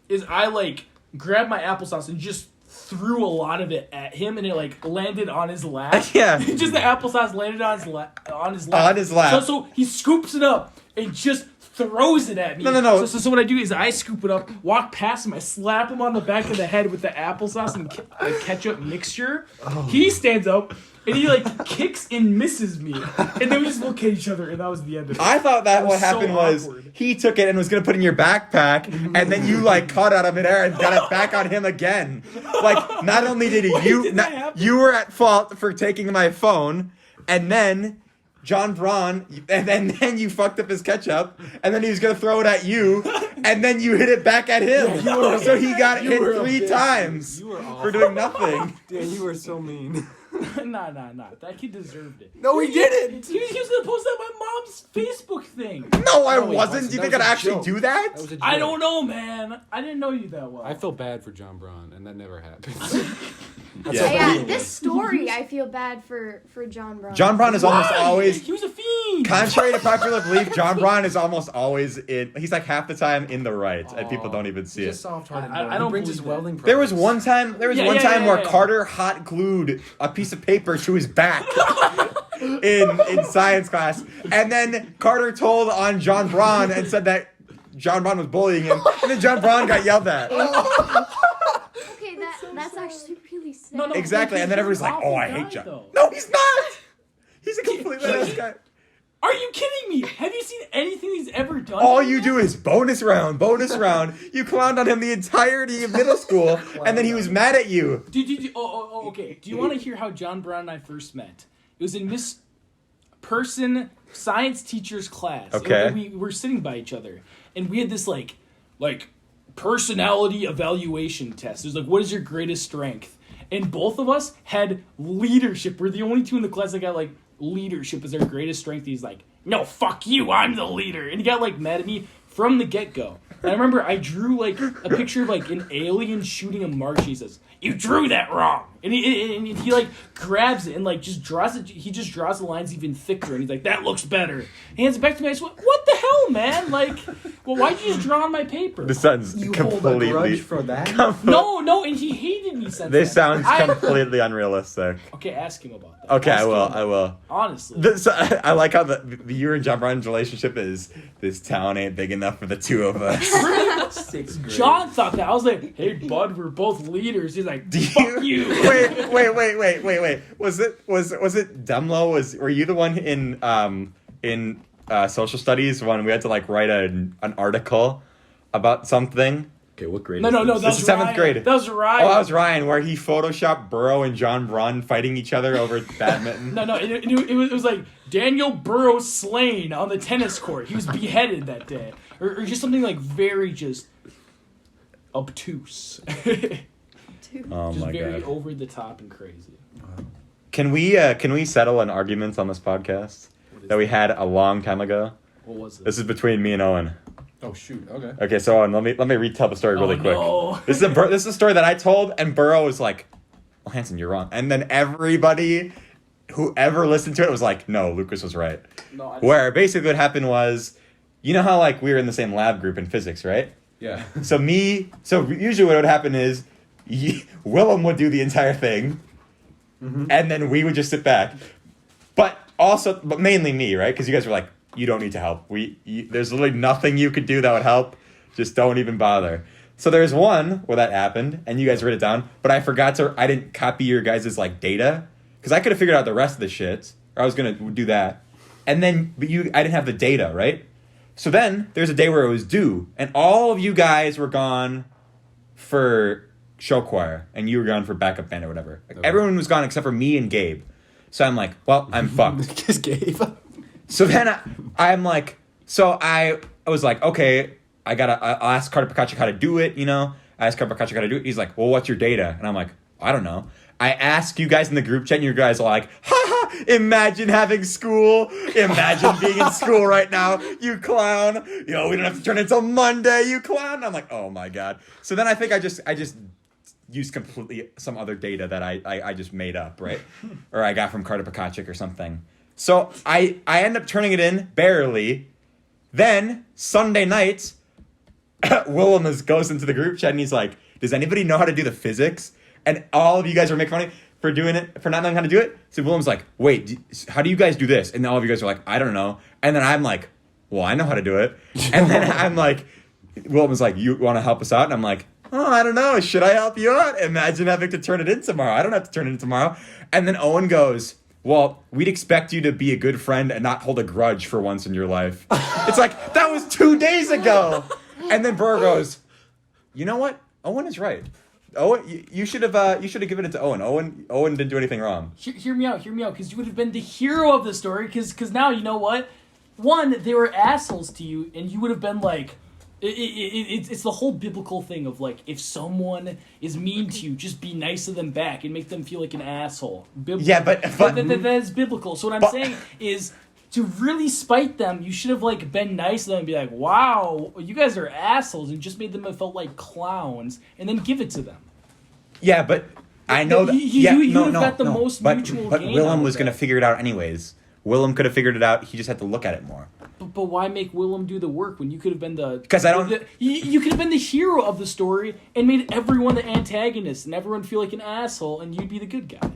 is I like grabbed my applesauce and just threw a lot of it at him, and it like landed on his lap. Yeah. Just the applesauce landed on his lap. On his lap. So he scoops it up and just throws it at me. No. So what I do is I scoop it up, walk past him, I slap him on the back of the head with the applesauce and ketchup mixture. Oh. He stands up and he like kicks and misses me, and then we just look at each other, and that was the end of it. I thought that It what was so happened was awkward. he took it and was gonna put it in your backpack, and then you like caught out of midair and got it back on him again. Like not only did you were at fault for taking my phone, and then John Braun, and then you fucked up his ketchup, and then he was gonna throw it at you, and then you hit it back at him. So he got hit 3 times for doing nothing. Dan, you were so mean. Nah. That kid deserved it. No, he didn't. He was gonna post that on my mom's Facebook thing. No, I No, he wasn't. wasn't. Do you That think I'd was a actually joke. do that? That was a joke. I don't know, man. I didn't know you that well. I felt bad for John Braun, and that never happened. Yeah, this story, I feel bad for John Brown. John Braun is almost always, He was a fiend. contrary to popular belief, John Braun is almost always in. He's like half the time in the right, and people don't even see He's it. a soft-hearted I boy. don't He brings his believe that. welding. There was products. one time. Yeah, where yeah. Carter hot glued a piece of paper to his back in science class, and then Carter told on John Braun and said that John Braun was bullying him, and then John Braun got yelled at. Okay, that's actually really sad. No, Exactly, and then everybody's like, "Oh, I hate John." Though. No, he's not. He's a completely nice guy. Are you kidding me? Have you seen anything he's ever done? All you do is bonus round. You clowned on him the entirety of middle school, and then he was mad at you. Okay. Do you want to hear how John Brown and I first met? It was in Miss Person science teacher's class. Okay. We were sitting by each other, and we had this like personality evaluation test. It was like, what is your greatest strength? And both of us had leadership. We're the only two in the class that got like leadership as our greatest strength. He's like, no, fuck you, I'm the leader. And he got like mad at me from the get-go. And I remember I drew like a picture of like an alien shooting a Martian. He says, you drew that wrong. And he like grabs it and like just draws it. He just draws the lines even thicker. And he's like, that looks better. He hands it back to me. I just went, what the hell, man? Like, well, why'd you just draw on my paper? This sounds You hold a completely. grudge for that? No, and he hated me since This then. sounds completely unrealistic. Okay, ask him about that. Okay, Ask I him will. about I will. that. Honestly. I like how the you and John Brown's relationship is. This town ain't big enough for the two of us. Sixth grade. John thought that. I was like, hey, bud, we're both leaders. He's like, fuck you. Wait. Was it Demlo? Were you the one in social studies when we had to like write an article about something? Okay, what grade? No, is that this? was This is seventh Ryan. grade. That was Ryan. Oh, that was Ryan, where he photoshopped Burow and John Braun fighting each other over badminton. No, it was like Daniel Burow slain on the tennis court. He was beheaded that day. Or just something like very just obtuse. Oh Just my very god! over the top and crazy. Can we settle an argument on this podcast that we had a long time ago? What was it? This is between me and Owen. Oh shoot. Okay. Okay, so Owen, let me retell the story really quick. No. This is a story that I told, and Burow was like, "Well, Hanson, you're wrong." And then everybody, whoever listened to it, was like, "No, Lukas was right." No, I Where basically what happened was, you know how like we were in the same lab group in physics, right? Yeah. So usually what would happen is, Willem would do the entire thing, and then we would just sit back. But mainly me, right? Because you guys were like, you don't need to help. There's literally nothing you could do that would help. Just don't even bother. So there's one where that happened, and you guys wrote it down, but I didn't copy your guys' like data, because I could have figured out the rest of the shit, or I was gonna do that. And then, I didn't have the data, right? So then there's a day where it was due, and all of you guys were gone for show choir, and you were gone for backup band or whatever. Like, everyone was gone except for me and Gabe. So I'm like, well, I'm fucked. Because Gabe. So then I'm like, I was like, okay, I'll ask Carter Pakachik how to do it, you know? I asked Carter Pakachik how to do it. He's like, well, what's your data? And I'm like, I don't know. I ask you guys in the group chat, and you guys are like, ha, imagine having school. Imagine being in school right now, you clown. You know, we don't have to turn it until Monday, you clown. And I'm like, oh my God. So then I think I just used completely some other data that I just made up, right? Or I got from Carter Pakachik or something. So I end up turning it in, barely. Then, Sunday night, Willem goes into the group chat and he's like, does anybody know how to do the physics? and all of you guys are making fun of me for doing it, for not knowing how to do it. So Willem's like, wait, how do you guys do this? And all of you guys are like, I don't know. And then I'm like, well, I know how to do it. And then I'm like, Willem was like, you want to help us out? And I'm like, oh, I don't know. Should I help you out? Imagine having to turn it in tomorrow. I don't have to turn it in tomorrow. And then Owen goes, well, we'd expect you to be a good friend and not hold a grudge for once in your life. It's like, that was 2 days ago. And then Burow goes, you know what? Owen is right. Owen, you should have given it to Owen. Owen didn't do anything wrong. Hear me out, because you would have been the hero of the story, because now, you know what? One, they were assholes to you, and you would have been like, it's the whole biblical thing of, like, if someone is mean to you, just be nice to them back and make them feel like an asshole. Yeah, but that is biblical. So what I'm saying is, to really spite them, you should have, like, been nice to them and be like, wow, you guys are assholes, and just made them feel like clowns, and then give it to them. Yeah, but I know that. But gain Willem out was of going to that. figure it out anyways. Willem could have figured it out. He just had to look at it more. But why make Willem do the work when you could have been the... Because I don't... You could have been the hero of the story and made everyone the antagonist and everyone feel like an asshole, and you'd be the good guy.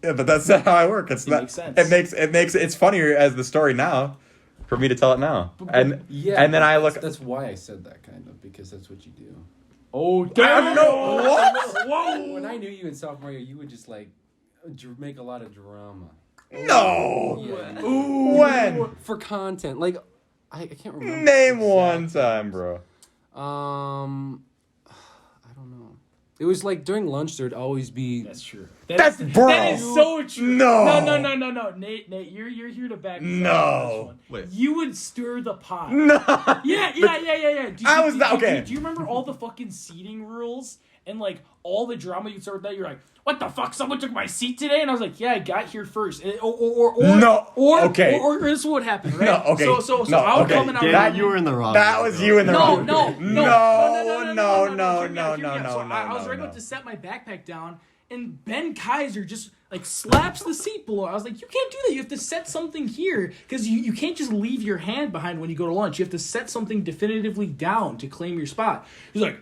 Yeah, but that's not how I work. It makes sense. It's funnier as the story now, for me to tell it now. And then I look. That's why I said that, kind of, because that's what you do. Oh, I damn! don't know what. Whoa! When I knew you in sophomore year, you would just like make a lot of drama. No. Yeah. Ooh. When? For content, like I can't remember. Name one time, bro. I don't know. It was like during lunch there'd always be. That's true. That's bro. That is so true. No. No. Nate, you're here to back me up on this one. Wait. You would stir the pot. No. Yeah. Do you remember all the fucking seating rules and like all the drama you'd start with that? You're like, what the fuck? Someone took my seat today, and I was like, yeah, I got here first. Or this is what happened, right? No, okay. So I would come and I would. Daniel, you were in the wrong. That was you in the wrong. No. No. I was right about to set my backpack down, and Ben Kaiser just like slaps the seat below. I was like, you can't do that. You have to set something here because you can't just leave your hand behind when you go to lunch. You have to set something definitively down to claim your spot. He's like,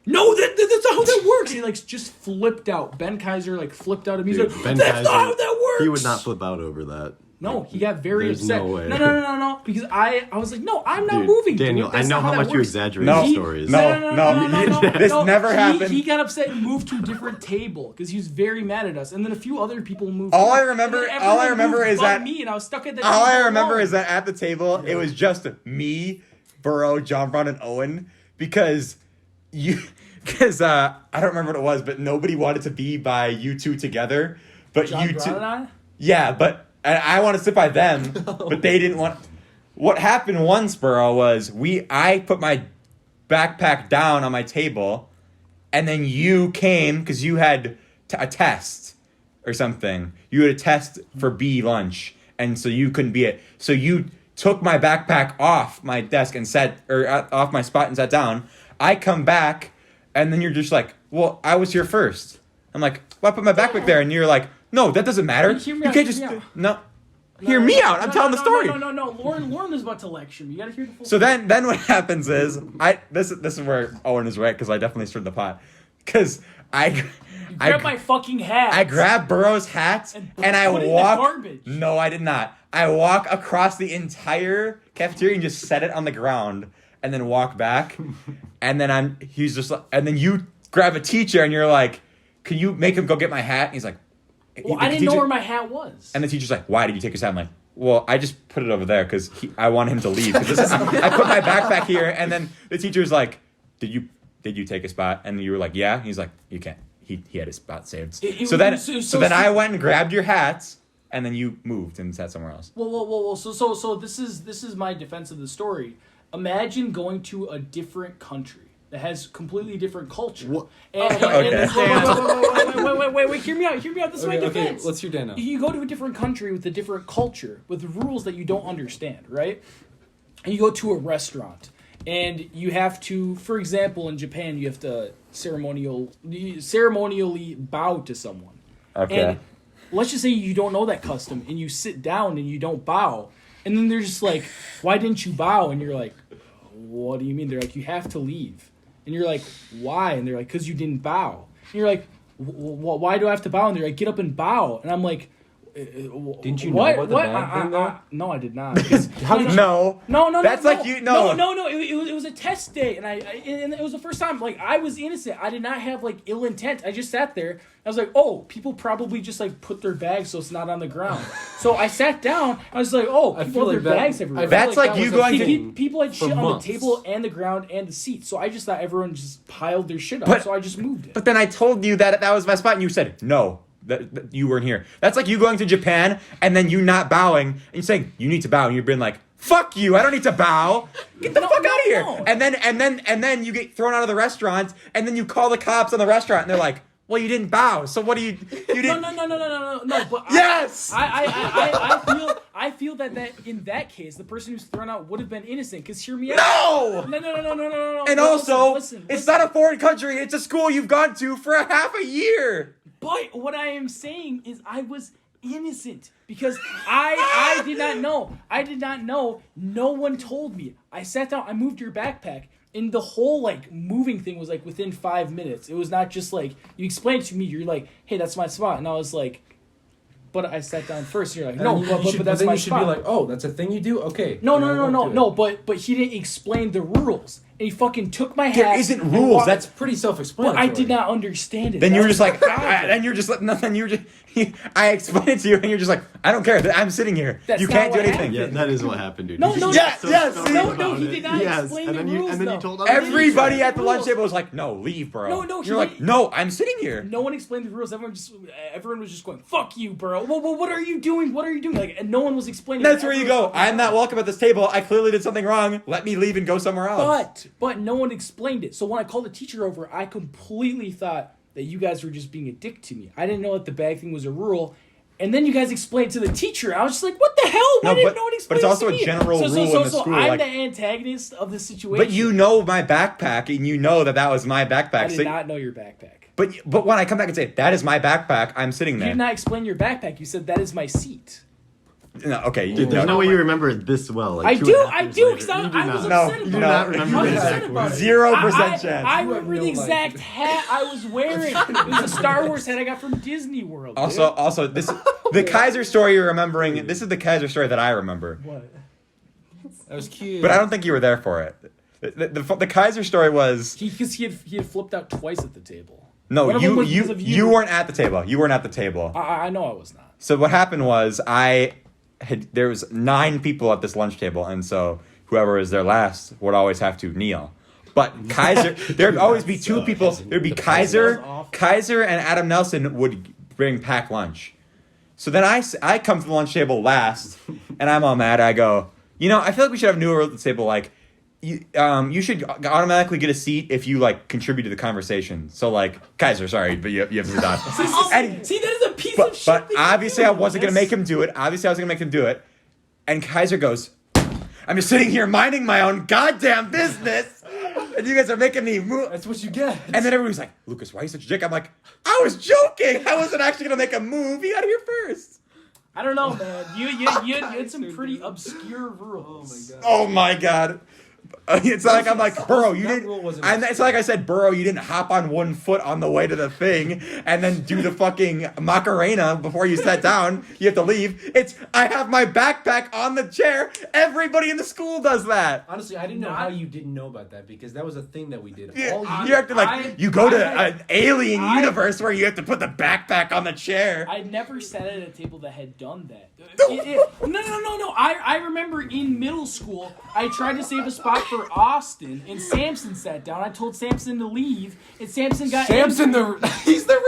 no, that's not how that works. He like just flipped out. Ben Kaiser like flipped out of me. He's like, that's not how that works. He would not flip out over that. No, he got very upset. No way. No. Because I was like, no, I'm not moving. Daniel, That's I know not how much you works. exaggerate the stories. No. This never happened. He got upset and moved to a different table because he was very mad at us. And then a few other people moved. All I And remember then everyone moved is but that me, and I was stuck at the. all I table remember alone. is that at the table it was just me, Burow, John Brown, and Owen because I don't remember what it was, but nobody wanted to be by you two together. But John you Brown two, and I? yeah, but and I want to sit by them, but they didn't want. What happened once, Burow, was I put my backpack down on my table, and then you came because you had a test or something. You had a test for B lunch, and so you couldn't be it. So you took my backpack off my desk and off my spot and sat down. I come back, and then you're just like, "Well, I was here first." I'm like, "Well, I put my backpack there," and you're like, "No, that doesn't matter. You can't just no." Hear me out. I'm telling the story. No. Lauren is about to lecture me. You gotta hear the full. So then what happens is this is where Owen is right because I definitely stirred the pot because I grab my fucking hat. I grabbed Burrow's hat and I put it in the walk. garbage. No, I did not. I walk across the entire cafeteria and just set it on the ground and then walk back, and then and then you grab a teacher and you're like, "Can you make him go get my hat?" And he's like. Well, I didn't know where my hat was. And the teacher's like, "Why did you take his hat?" I'm like, "Well, I just put it over there because I want him to leave." I put my backpack here, and then the teacher's like, "Did you take a spot?" And you were like, "Yeah." He's like, "You can't." He had his spot saved. So then I went and grabbed your hats, and then you moved and sat somewhere else. Well. So this is my defense of the story. Imagine going to a different country that has completely different culture. Wait, hear me out. This is my defense. Let's hear Dan now. You go to a different country with a different culture, with rules that you don't understand, right? And you go to a restaurant, and you have to, for example, in Japan, you have to ceremonially bow to someone. Okay. And let's just say you don't know that custom, and you sit down and you don't bow, and then they're just like, "Why didn't you bow?" And you're like, "What do you mean?" They're like, "You have to leave." And you're like, "Why?" And they're like, "Because you didn't bow." And you're like, why do I have to bow? And they're like, get up and bow. And I'm like, didn't you know about the bag thing, though? No, I did not. How did no? No. That's no, like you. No. It was a test day, and and it was the first time. Like, I was innocent. I did not have like ill intent. I just sat there. I was like, oh, people probably just like put their bags so it's not on the ground. So I sat down. I was like, oh, people have their bags everywhere. That's like you going to. People had shit on the table and the ground and the seat. So I just thought everyone just piled their shit up. So I just moved it. But then I told you that was my spot, and you said no. That you weren't here. That's like you going to Japan and then you not bowing and you saying you need to bow and you've been like, fuck you, I don't need to bow. Get the fuck out of here. No. And then you get thrown out of the restaurant and then you call the cops on the restaurant and they're like, well, you didn't bow, so what do you didn't? No. But yes. I feel that in that case, the person who's thrown out would have been innocent. Because hear me out. No. And also, listen. It's not a foreign country. It's a school you've gone to for a half a year. But what I am saying is I was innocent because I did not know. I did not know. No one told me. I sat down. I moved your backpack. And the whole, like, moving thing was, like, within 5 minutes. It was not just, like, you explained to me. You're like, hey, that's my spot. And I was like, but I sat down first. And you're like, no, but that's my spot. You should be like, oh, that's a thing you do? Okay. No. But he didn't explain the rules. And he fucking took my hat. There isn't rules. That's pretty self-explanatory. But I did not understand it. Then you were just like, then you're just like, nothing. You were just, I explained it to you, and you're just like, I don't care. I'm sitting here. You can't do anything. Yeah, that is what happened, dude. No. Yes. He did not explain the rules. And then you told other everybody at the lunch table was like, no, leave, bro. No. You're like, no, I'm sitting here. No one explained the rules. Everyone was just going, fuck you, bro. Well, what are you doing? Like, and no one was explaining. That's where you go. I'm not welcome at this table. I clearly did something wrong. Let me leave and go somewhere else. But no one explained it. So when I called the teacher over, I completely thought that you guys were just being a dick to me. I didn't know that the bag thing was a rule. And then you guys explained to the teacher. I was just like, what the hell? Why didn't no one explain But it's also to me? a general rule in the school. So I'm the antagonist of the situation. But you know my backpack, and you know that was my backpack. I did not know your backpack. But when I come back and say, that is my backpack, I'm sitting there. You did not explain your backpack. You said, that is my seat. No, okay. Dude, there's no way you remember it this well. Like, I do, because I was upset about it. You do not remember the exact word. 0% chance. I remember the exact hat I was wearing. It was a Star Wars hat I got from Disney World. Also, the Kaiser story you're remembering. This is the Kaiser story that I remember. What? That was cute. But I don't think you were there for it. The Kaiser story was because he had flipped out twice at the table. No, you weren't at the table. You weren't at the table. I know I was not. So what happened was there was 9 people at this lunch table, and so whoever is there last would always have to kneel. But Kaiser, there'd always be 2 people. There'd be Kaiser and Adam Nelson would bring packed lunch. So then I come to the lunch table last, and I'm all mad. I go, I feel like we should have a new rule at the table, like, you should automatically get a seat if you like contribute to the conversation. So like Kaiser, sorry, but you have to sit down. See, that is a piece of shit. But obviously, I wasn't gonna make him do it. And Kaiser goes, "I'm just sitting here minding my own goddamn business, and you guys are making me move." That's what you get. And then everybody's like, "Lucas, why are you such a dick?" I'm like, "I was joking. I wasn't actually gonna make a move. You got here first." I don't know, man. You had some pretty obscure rules. Oh my god. It's like I'm like, Burow, you didn't. And it's like I said, Burow, you didn't hop on one foot on the way to the thing and then do the fucking Macarena before you sat down. You have to leave. I have my backpack on the chair. Everybody in the school does that. Honestly, I didn't know how you didn't know about that because that was a thing that we did. You have to you go to an alien universe where you have to put the backpack on the chair. I never sat at a table that had done that. No. I remember in middle school, I tried to save a spot for Austin, and Samson sat down. I told Samson to leave, and Samson got he's the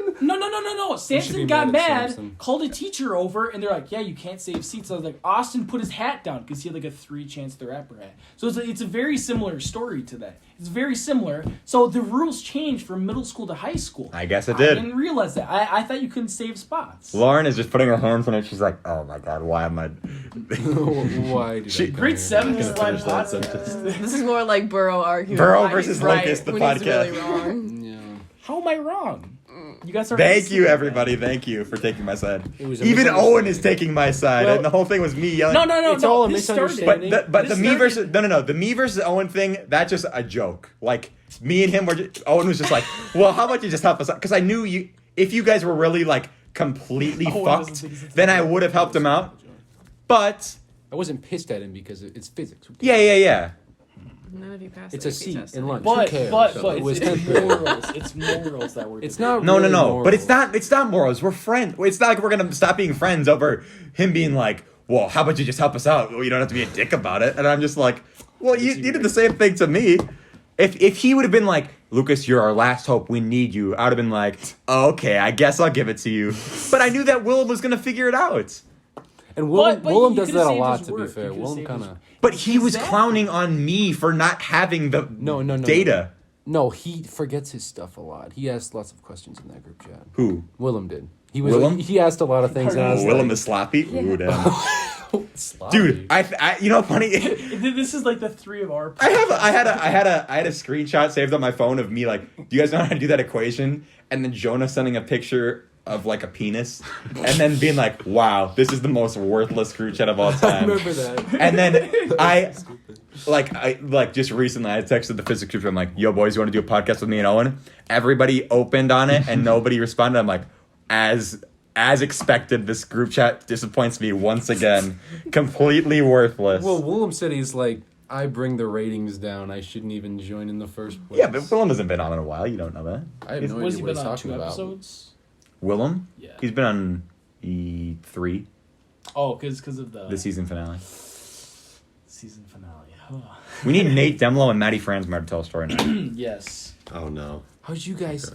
reason. No. Samson got mad, called a teacher over, and they're like, "Yeah, you can't save seats." I was like, Austin put his hat down because he had like a 3 chance the rapper hat. So it's a very similar story to that. It's very similar. So the rules changed from middle school to high school. I guess it did. I didn't realize that. I thought you couldn't save spots. Lauren is just putting her hands on it. She's like, "Oh my god, why am I?" Why did Grade 7 is like This is more like Burow arguing. Burow versus right Lucas, the when podcast. he's really wrong. Yeah. How am I wrong? You guys are. Thank you, everybody. Thank you for taking my side. It was a Even Owen is misunderstanding. taking my side, Well- and the whole thing was me yelling. No. It's all a this started- misunderstanding. But the This me started- versus the me versus Owen thing, that's just a joke. Like me and him were Owen was just like, well, how about you just help us out? Because I knew you if you guys were really like completely Owen doesn't fucked, think it's a then I joke. would have helped him out. But I wasn't pissed at him because it's physics. Who yeah. None of you passed. It's the a AP C test. in lunch. But Who cares? but It was it's 10th grade. morals. It's morals that we're. It's not. No, really no. moral. But it's not morals. We're friends. It's not like we're gonna stop being friends over him being like, well, how about you just help us out? Well, you don't have to be a dick about it. And I'm just like, well, you did the same thing to me. If he would have been like, Lukas, you're our last hope. We need you. I would have been like, oh, okay, I guess I'll give it to you. But I knew that Willem was gonna figure it out. And Willem But Willem you does could've that a saved lot. his To be work. fair, You could've Willem saved kind his- of. But he was Exactly. clowning on me for not having the No. data. No, he forgets his stuff a lot. He asked lots of questions in that group chat. Who? Willem did. He was. Willem? He asked a lot of things. And I was Willem like, is sloppy. Ooh, damn. sloppy. Dude, I you know funny. This is like the three of our. I had a screenshot saved on my phone of me like, do you guys know how to do that equation? And then Jonah sending a picture of like a penis, and then being like, wow, this is the most worthless group chat of all I time. remember that. And then I just recently I texted the physics group. I'm like, yo boys, you want to do a podcast with me and Owen? Everybody opened on it and nobody responded. I'm like, as expected, this group chat disappoints me once again. Completely worthless. Well, Willem said he's like, I bring the ratings down. I shouldn't even join in the first place. yeah, but Willem hasn't been on in a while. You don't know that. I have no What has idea he what been he's on? talking 2 about. episodes. Willem? Yeah. He's been on E3, Oh, because of the season finale. season finale. We need Nate Demlo and Maddie Franzmeyer to tell a story now. Yes. Oh no. How'd you guys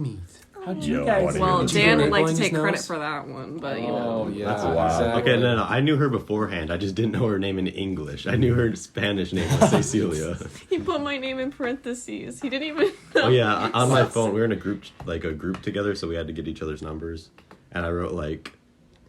meet? How'd Yo, you I guys? wanna Well, Did you Dan do would like to Raglan's take credit nails? for that one, but you Oh know. yeah, That's wild. exactly. Okay, no. I knew her beforehand. I just didn't know her name in English. I knew her Spanish name was Cecilia. He put my name in parentheses. He didn't even know. Oh yeah, on my phone. We were in a group together, so we had to get each other's numbers. And I wrote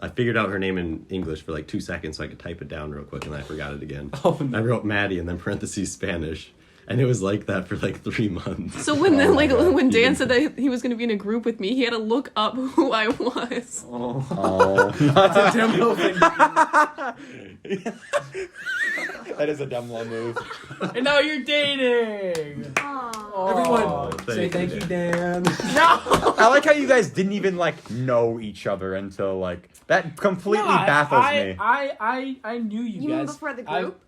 I figured out her name in English for 2 seconds, so I could type it down real quick, and I forgot it again. Oh, no. I wrote Maddie and then parentheses Spanish, and it was like that for 3 months. So when when Dan Even- said that he was going to be in a group with me, he had to look up who I was. Oh. That's a Demlo thing. That is a Demlo move. And now you're dating. Aw. Everyone, say thank thank you, you, Dan. I like how you guys didn't even know each other until that completely baffles me. I knew you You guys. mean before the group?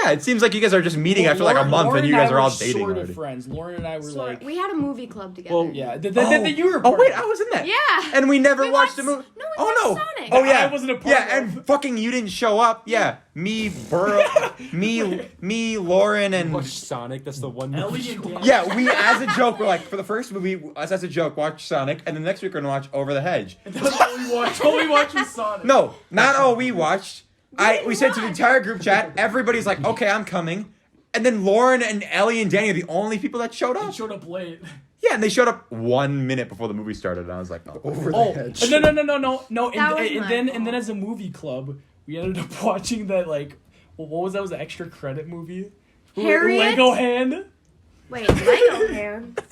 Yeah, it seems like you guys are just meeting after a month Lauren and you guys I are all were dating sort already. of friends. Lauren and I were like, We had a movie club together. well, yeah, that you were. Oh part wait, of. I was in that. Yeah. And we never We watched the watched- movie. no, we Oh no. watched Sonic. Oh yeah. I wasn't a part Yeah, of. and fucking you didn't show up. Yeah, me, Burow, me, Lauren, and Watch Sonic. That's the one. Ellie and Dan. yeah, we as a joke were for the first movie, us as a joke, watch Sonic, and the next week we're gonna watch Over the Hedge. That's all we watched. All we watched was Sonic. No, not all we watched. We said to the watch. entire group chat, everybody's like, okay, I'm coming. And then Lauren and Ellie and Danny are the only people that showed He up. showed up late. Yeah, and they showed up 1 minute before the movie started, and I was like, oh. Over Oh, the hedge. no. That was And my then fault. as a movie club, we ended up watching that what was that? It was an extra credit movie. Harriet? Lego Hand. Wait, Lego hand.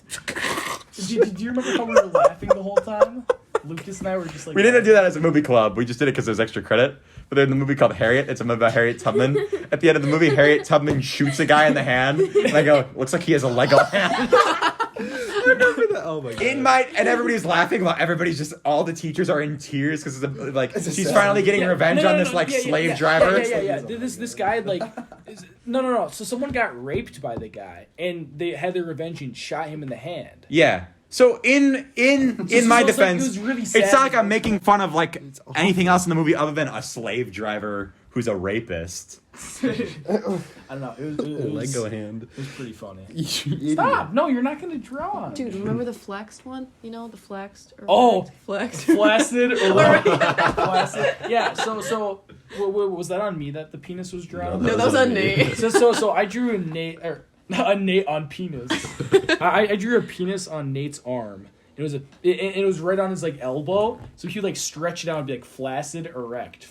Do you remember how we were laughing the whole time? Lucas and I were just like. We didn't do that as a movie club. We just did it because there's extra credit. But there's a movie called Harriet. It's a movie about Harriet Tubman. At the end of the movie, Harriet Tubman shoots a guy in the hand. And I go, looks like he has a Lego hand. Oh my god. And everybody's laughing while everybody's just, all the teachers are in tears because a she's sad finally getting revenge on this yeah, slave yeah, driver. Yeah. This guy no. So someone got raped by the guy, and they had their revenge and shot him in the hand. Yeah. So in my it defense, was really it's sad. not like I'm making fun of anything else in the movie other than a slave driver who's a rapist. I don't know. It was Lego hand. It was pretty funny. Stop. Stop! No, you're not gonna draw. Dude, remember the flexed one? You know, the flexed? Or Oh. flexed. Flaccid or flaccid. Yeah. So was that on me that the penis was drawn? No, that was on Nate. So I drew a Nate on penis. I drew a penis on Nate's arm, It was right on his like elbow, so he would like stretch it out and be like flaccid erect,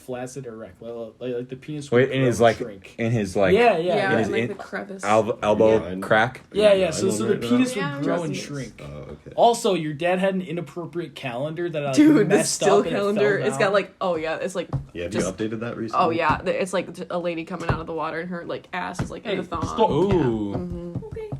like the penis. Wait, would in his grow like, and shrink. in his like, Yeah, yeah. his and like in- the crevice. elbow Yeah. crack. Yeah. I So know the right now. penis Yeah, would grow and just- shrink. Oh, okay. Also, your dad had an inappropriate calendar that I like, Dude, the messed still up and it fell calendar. It's got down. like, oh yeah, it's like, Yeah, have just- you updated that recently? oh yeah, it's like a lady coming out of the water and her like ass is like in the thong. stop. Ooh.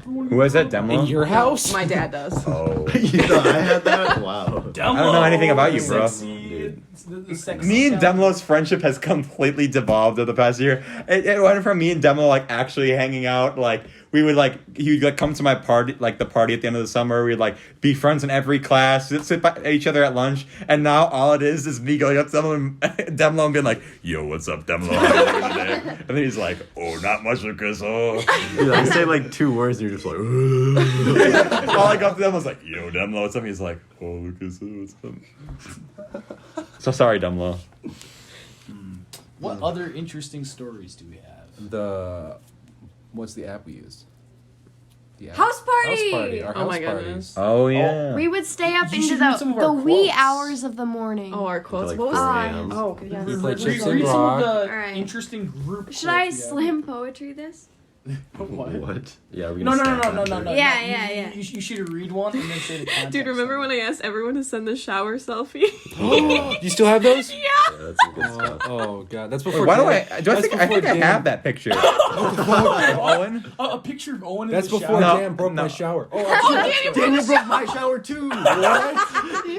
Who has that demo? In your house? My dad does. Oh. You thought I had that? Wow. I don't know anything about you, bro. Sexy, the sexy Me and calendar. Demlo's friendship has completely devolved over the past year. It went from me and Demlo like actually hanging out. Like we would like he would like come to my party, like the party at the end of the summer. We'd like be friends in every class, sit by each other at lunch. And now all it is me going up to Demlo and being like, "Yo, what's up, Demlo? How you doing today?" And then he's like, "Oh, not much, Lukas. Oh." Dude, I say like 2 words and you're just like, All I go up to them was like, "Yo, Demlo, what's up?" He's like, "Oh, Lukas, what's up?" So sorry, Demlo. What other interesting stories do we have? What's the app we used? The app. House party! House party. Our Oh house my parties. goodness. Oh yeah. We would stay up You into should read some of the our wee quotes. hours of the morning. Oh, our quotes. like What was 4 that? a.m. Oh, okay, yeah. We played Read Chips and some of Rock. the Alright. interesting group. Should I quotes you have. slam poetry this? What? what? Yeah, we're No, gonna no, start no, no, no, after. no. Yeah, You- yeah, you- yeah. You should read one and then say the context. Dude, remember when I asked everyone to send the shower selfie? Do you still have those? Yeah. Yeah, that's some good stuff. Oh god, that's Wait, before. why do Dan- I that's think I before think I Dan- have that picture. Owen? a picture of Owen in That's the before shower. No, Dan broke no. my shower. Daniel broke my shower too. Dude.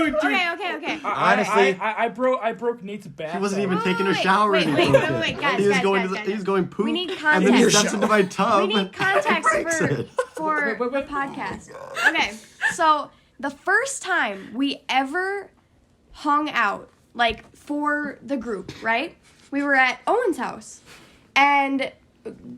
Okay. Honestly, I broke Nate's bath. He wasn't even Wait, taking a wait, shower. wait, and wait, he wait, broke wait, it. guys, He was guys, going guys, to guys. he was going poop. We need and then he context. steps into my tub. We need context breaks it. for the podcast. Okay, so the first time we ever hung out, like for the group, right? We were at Owen's house, and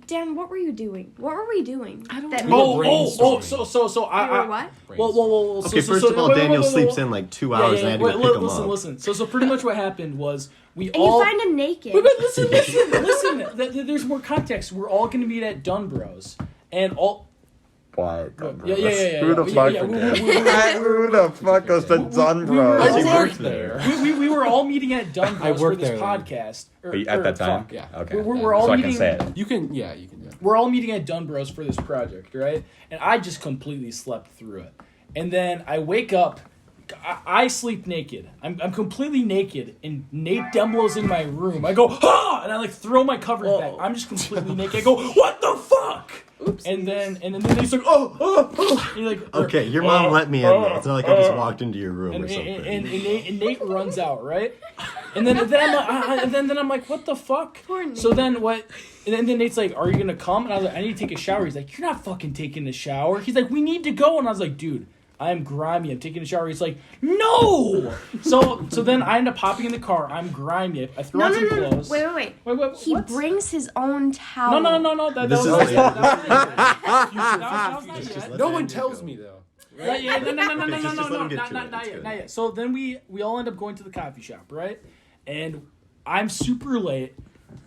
Dan, what were you doing? What were we doing? I don't that know. made- So We were what? Whoa. Okay, first of all, Daniel sleeps in like 2 hours and I had to go pick him up. Listen. So pretty much what happened was we And all. you find him naked. Wait, listen. There's more context. We're all going to meet at Dunbrow's, and all. why? Yeah. Who the fuck? Who the fuck goes to Dunbro? I worked there. We were all meeting at Dunbrow's I for worked this there, podcast. At that time? Yeah. Okay. We're all so I meeting. can say it. You can. Yeah. We're all meeting at Dunbrow's for this project, right? And I just completely slept through it. And then I wake up. I sleep naked. I'm completely naked, and Nate Demlo's in my room. I go, ah! And I like throw my covers back. I'm just completely naked. I go, what the fuck? Oops. And then Nate's like, oh. And you're like, Okay, your mom let me in though. It's not like I just walked into your room And, or something. and Nate runs out, right? And then I'm like, what the fuck? Poor Nate. So then what? And then Nate's like, are you gonna come? And I was like, I need to take a shower. He's like, you're not fucking taking a shower. He's like, we need to go. And I was like, dude, I'm grimy. I'm taking a shower. He's like, no. So then I end up hopping in the car. I'm grimy. I throw on some clothes. Wait. Wait, He what? brings his own towel. No. That This was is not like- yet. That was not Just yet. let No Dan one go. tells me though. No, Okay, just let him get to it. not It's good. yet. So then we all end up going to the coffee shop, right? And I'm super late,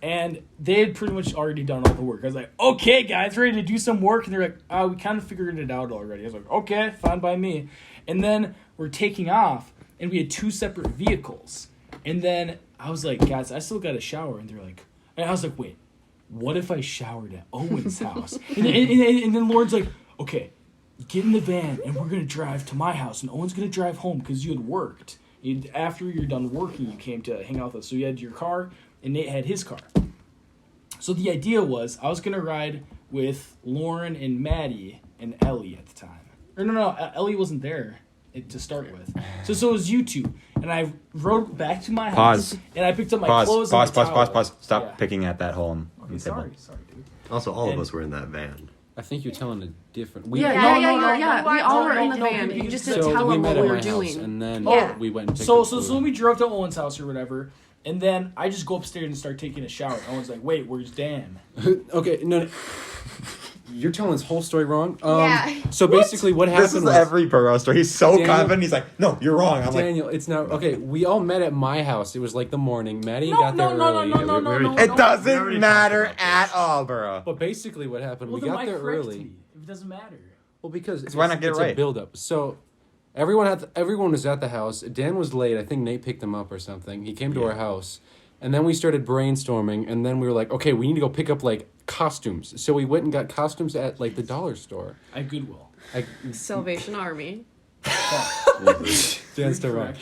and they had pretty much already done all the work. I was like, okay, guys, ready to do some work? And they're like, we kind of figured it out already. I was like, okay, fine by me. And then we're taking off, and we had 2 separate vehicles. And then I was like, guys, I still got to shower. And they're like, and I was like, wait, what if I showered at Owen's house? And then Lauren's like, okay, get in the van and we're going to drive to my house. And Owen's going to drive home because you had worked. After you're done working, you came to hang out with us. So you had your car and Nate had his car. So the idea was I was going to ride with Lauren and Maddie and Ellie at the time. Or no, Ellie wasn't there to start with. So it was you two. And I rode back to my house. Pause. And I picked up my clothes and my towel. Pause. Stop Yeah. picking at that hole. Okay, sorry, dude. Also, all of And- us were in that van. I think you're telling a different. Yeah. We all were in the van. You just didn't So tell we them met what at we my were house, doing. and then Yeah. we went and picked So up food. we drove to Owen's house or whatever. And then I just go upstairs and start taking a shower. Owen's like, wait, where's Dan? Okay, no. You're telling this whole story wrong. Yeah. So basically, what happened This is was every Burrow story. He's so Daniel- confident. He's like, no, you're wrong. I'm like, Daniel. It's not okay. We all met at my house. It was like the morning. Maddie got there early. it doesn't matter at all, Burrow. But basically, what happened? Well, we then got why there correct early. me if it doesn't matter? Well, because why not get it it's right? a build up. So Everyone was at the house. Dan was late. I think Nate picked him up or something. He came to our house, and then we started brainstorming. And then we were like, okay, we need to go pick up like costumes. So we went and got costumes at like the dollar store. At Goodwill. Salvation Army. Dan's still wrong.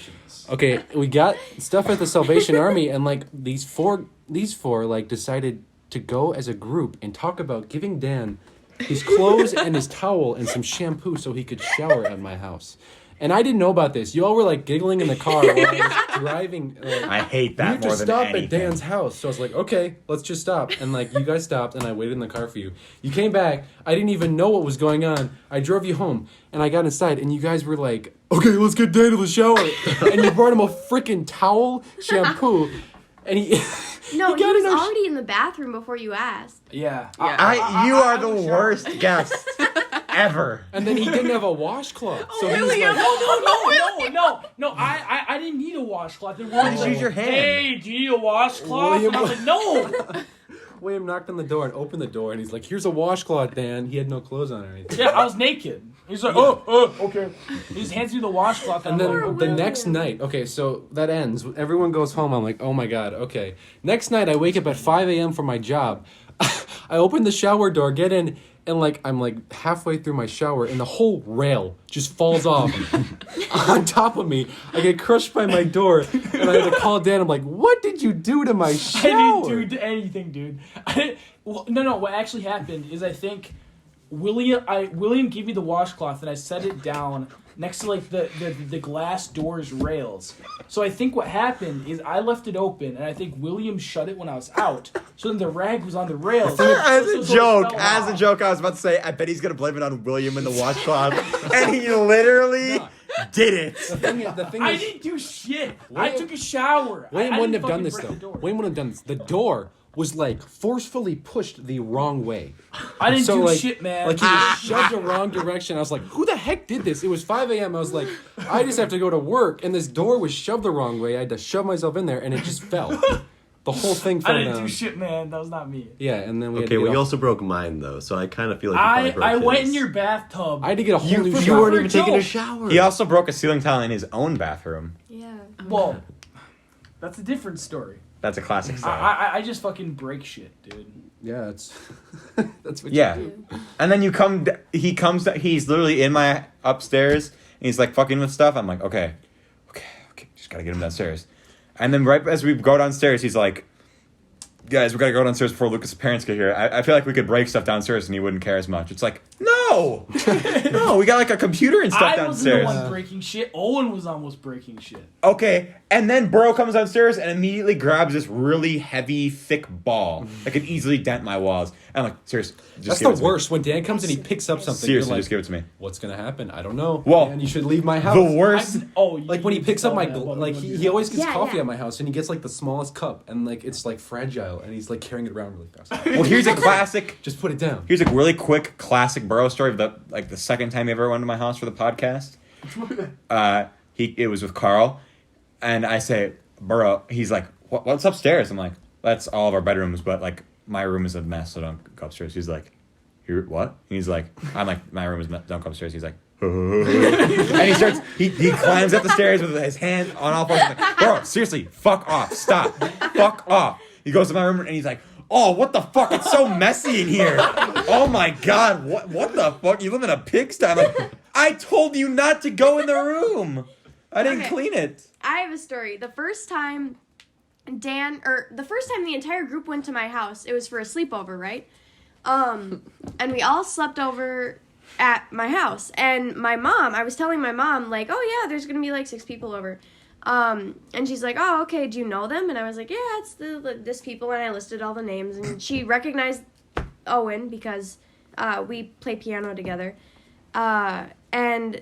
Okay, we got stuff at the Salvation Army, and like these four like decided to go as a group and talk about giving Dan his clothes and his towel and some shampoo so he could shower at my house. And I didn't know about this. You all were like giggling in the car while I was driving. I hate that more than anything. You have to stop at Dan's house. So I was like, okay, let's just stop. And like you guys stopped, and I waited in the car for you. You came back. I didn't even know what was going on. I drove you home, and I got inside, and you guys were like, okay, let's get Dan to the shower. And you brought him a freaking towel, shampoo, and he... No, he was already in the bathroom before you asked. Yeah. You are the worst guest ever. And then he didn't have a washcloth. So he was William. like, No. I didn't need a washcloth. Just use your hand. Hey, do you need a washcloth? William- And I was like, no. William knocked on the door and opened the door, and he's like, here's a washcloth, Dan. He had no clothes on or anything. Yeah, I was naked. He's like, okay. He just hands me the washcloth. And then I'm like, the next night, okay, so that ends. Everyone goes home. I'm like, oh my God, okay. Next night, I wake up at 5 a.m. for my job. I open the shower door, get in, and like I'm like halfway through my shower, and the whole rail just falls off on top of me. I get crushed by my door, and I had to call Dan. I'm like, what did you do to my shower? I didn't do anything, dude. No. What actually happened is I think William gave me the washcloth, and I set it down next to like the glass doors rails. So I think what happened is I left it open, and I think William shut it when I was out. So then the rag was on the rails. As a joke, I was about to say, I bet he's gonna blame it on William and the washcloth, and he literally did it. The thing is, I didn't do shit. I took a shower. William I wouldn't didn't have done fucking this break though. the door. William wouldn't have done this. The door was like forcefully pushed the wrong way. I didn't do like, shit, man. Like he was shoved the wrong direction. I was like, who the heck did this? It was 5 a.m. I was like, I just have to go to work, and this door was shoved the wrong way. I had to shove myself in there, and it just fell. The whole thing fell I didn't down. do shit, man. That was not me. Yeah, and then we had Okay, to well, get you a- also broke mine, though, so I kind of feel like you probably broke I went his. in your bathtub. I had to get a whole new You shower. weren't even taking a joke. shower. He also broke a ceiling tile in his own bathroom. Yeah. Well, that's a different story. That's a classic story. I just fucking break shit, dude. Yeah, it's that's what Yeah. you do. And then he comes, he's literally in my upstairs, and he's like fucking with stuff. I'm like, okay, just gotta get him downstairs. And then right as we go downstairs, he's like, guys, we gotta go downstairs before Lucas' parents get here. I feel like we could break stuff downstairs and he wouldn't care as much. It's like, no, we got like a computer and stuff I wasn't the downstairs. one breaking shit. Owen was almost breaking shit. Okay, and then Burow comes downstairs and immediately grabs this really heavy, thick ball that could easily dent my walls. And I'm like, seriously, just That's give it the to me. worst. When Dan comes and he picks up something, Seriously, you're like, just give it to me. what's gonna happen? I don't know. Well, Dan, you should leave my house. The worst. Like when he picks up my gl- like he always gets Yeah, coffee yeah. at my house, and he gets like the smallest cup, and like it's like fragile, and he's like carrying it around really fast. Well, here's a classic. Just put it down. Here's a really quick classic Burow story of the second time he ever went to my house for the podcast. It was with Carl, and I say, Burow, he's like, what's upstairs? I'm like, that's all of our bedrooms, but like my room is a mess, so don't go upstairs. He's like, what? And he's like, I'm like, my room is a mess, don't go upstairs. He's like, and he climbs up the stairs with his hand on all fours. I'm like, Burow, seriously, fuck off, stop, fuck off. He goes to my room and he's like, oh, what the fuck? It's so messy in here. Oh my God, what the fuck? You live in a pigsty. I'm like, I told you not to go in the room. I didn't Okay. clean it. I have a story. The first time the entire group went to my house, it was for a sleepover, right? And we all slept over at my house. And I was telling my mom, like, oh yeah, there's gonna be like 6 people over. And she's like, oh, okay, do you know them? And I was like, yeah, it's this people, and I listed all the names, and she recognized Owen because we play piano together. And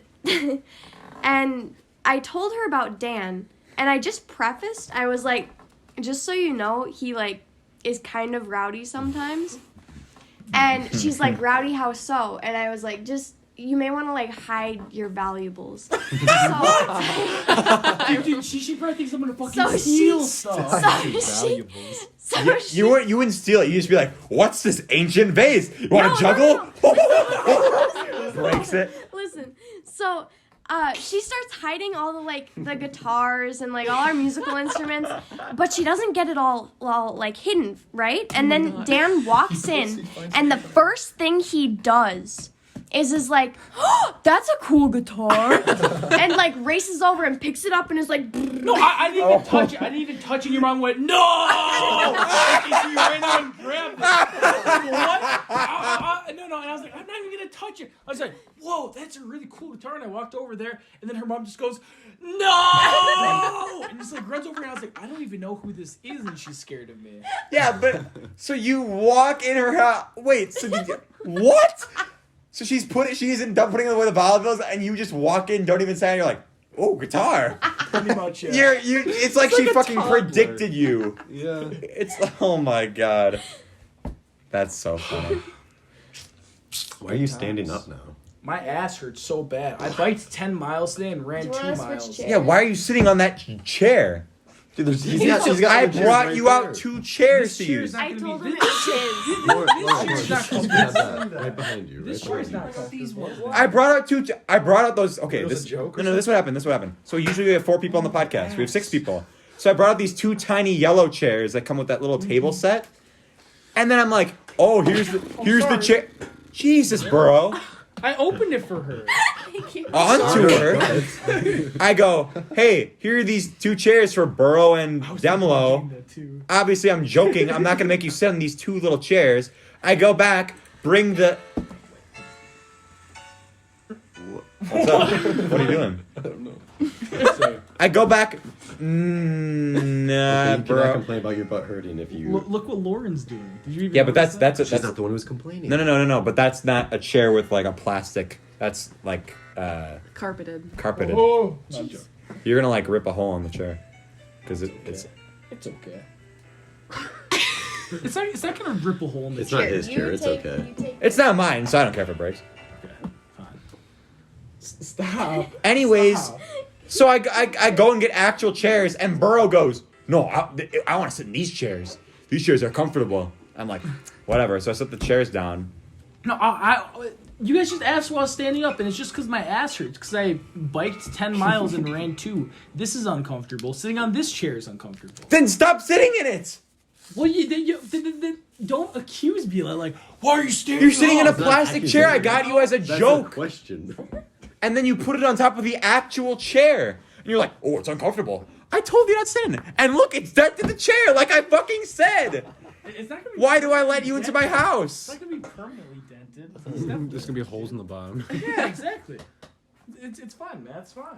and I told her about Dan, and I just prefaced, I was like, just so you know, he like is kind of rowdy sometimes. And she's like, rowdy, how so? And I was like, just, you may want to like hide your valuables. Dude, she probably thinks I'm gonna fucking So steal she- stuff. Valuables. You wouldn't steal it. You just be like, what's this ancient vase? You want to juggle? No. Breaks it. Listen, so she starts hiding all the guitars and all our musical instruments, but she doesn't get it all hidden, right? And then Dan walks in, and the first thing he does is like, oh, that's a cool guitar, and races over and picks it up and is like, no, I didn't even touch it. I didn't even touch it. And your mom went, no! And so you ran out and grabbed it. What? No, and I was like, I'm not even gonna touch it. I was like, whoa, that's a really cool guitar. And I walked over there, and then her mom just goes, no! And just runs over, and I was like, I don't even know who this is, and she's scared of me. Yeah, but so you walk in her house. Wait, so did you, what? So she's done putting away the volleyball, and you just walk in, don't even say, and you're like, oh, guitar. Pretty much, yeah. It's like she fucking predicted you. Yeah. It's, oh my god. That's so funny. Why are you standing up now? My ass hurts so bad. I biked 10 miles today and ran Do you 2 wanna switch miles. chairs? Yeah, why are you sitting on that chair? Dude, she's I got other chairs brought right you there. out 2 chairs to This chair use. is not I gonna told be him this. it was his. Lauren, This chair's not right behind you. This Right chair's behind not comfortable. I brought out those. Okay, It was this a joke or No, this is what happened. This is what happened. So usually we have 4 people on the podcast. We have 6 people. So I brought out these 2 tiny yellow chairs that come with that little table set. And then I'm like, oh, here's the chair. Jesus, Burow. I opened it for her. Onto her. I go, hey, here are these 2 chairs for Burow and Demlo. Obviously, I'm joking. I'm not going to make you sit on these 2 little chairs. I go back, bring the... What's up? What are you doing? I don't know. I go back... you Nah, cannot bro. complain about your butt hurting if you... Look what Lauren's doing. Did you even Yeah, but notice that? She's not the one who was complaining. No. But that's not a chair with a plastic. That's Carpeted. carpeted. Oh, not joking. You're gonna rip a hole in the chair because it's. It's okay. It's not gonna rip a hole in the It's chair. not his chair. It's okay. It's not mine, so I don't care if it breaks. Okay, fine. Stop. Anyways, Stop. so I go and get actual chairs, and Burow goes, no, I want to sit in these chairs. These chairs are comfortable. I'm like, whatever. So I set the chairs down. No, you guys just asked while I was standing up, and it's just because my ass hurts, because I biked 10 miles and ran 2. This is uncomfortable. Sitting on this chair is uncomfortable. Then stop sitting in it. Well, you don't accuse me like, why are you standing You're sitting in a up? plastic chair. I got you as a That's joke. a question. And then you put it on top of the actual chair. And you're like, oh, it's uncomfortable. I told you not to sit in it. And look, it's dented the chair like I fucking said. It's not gonna be Why do I let you into my house? It's not gonna be permanently dented. There's gonna be holes in the bottom. Yeah, exactly. It's fine, man. It's fine.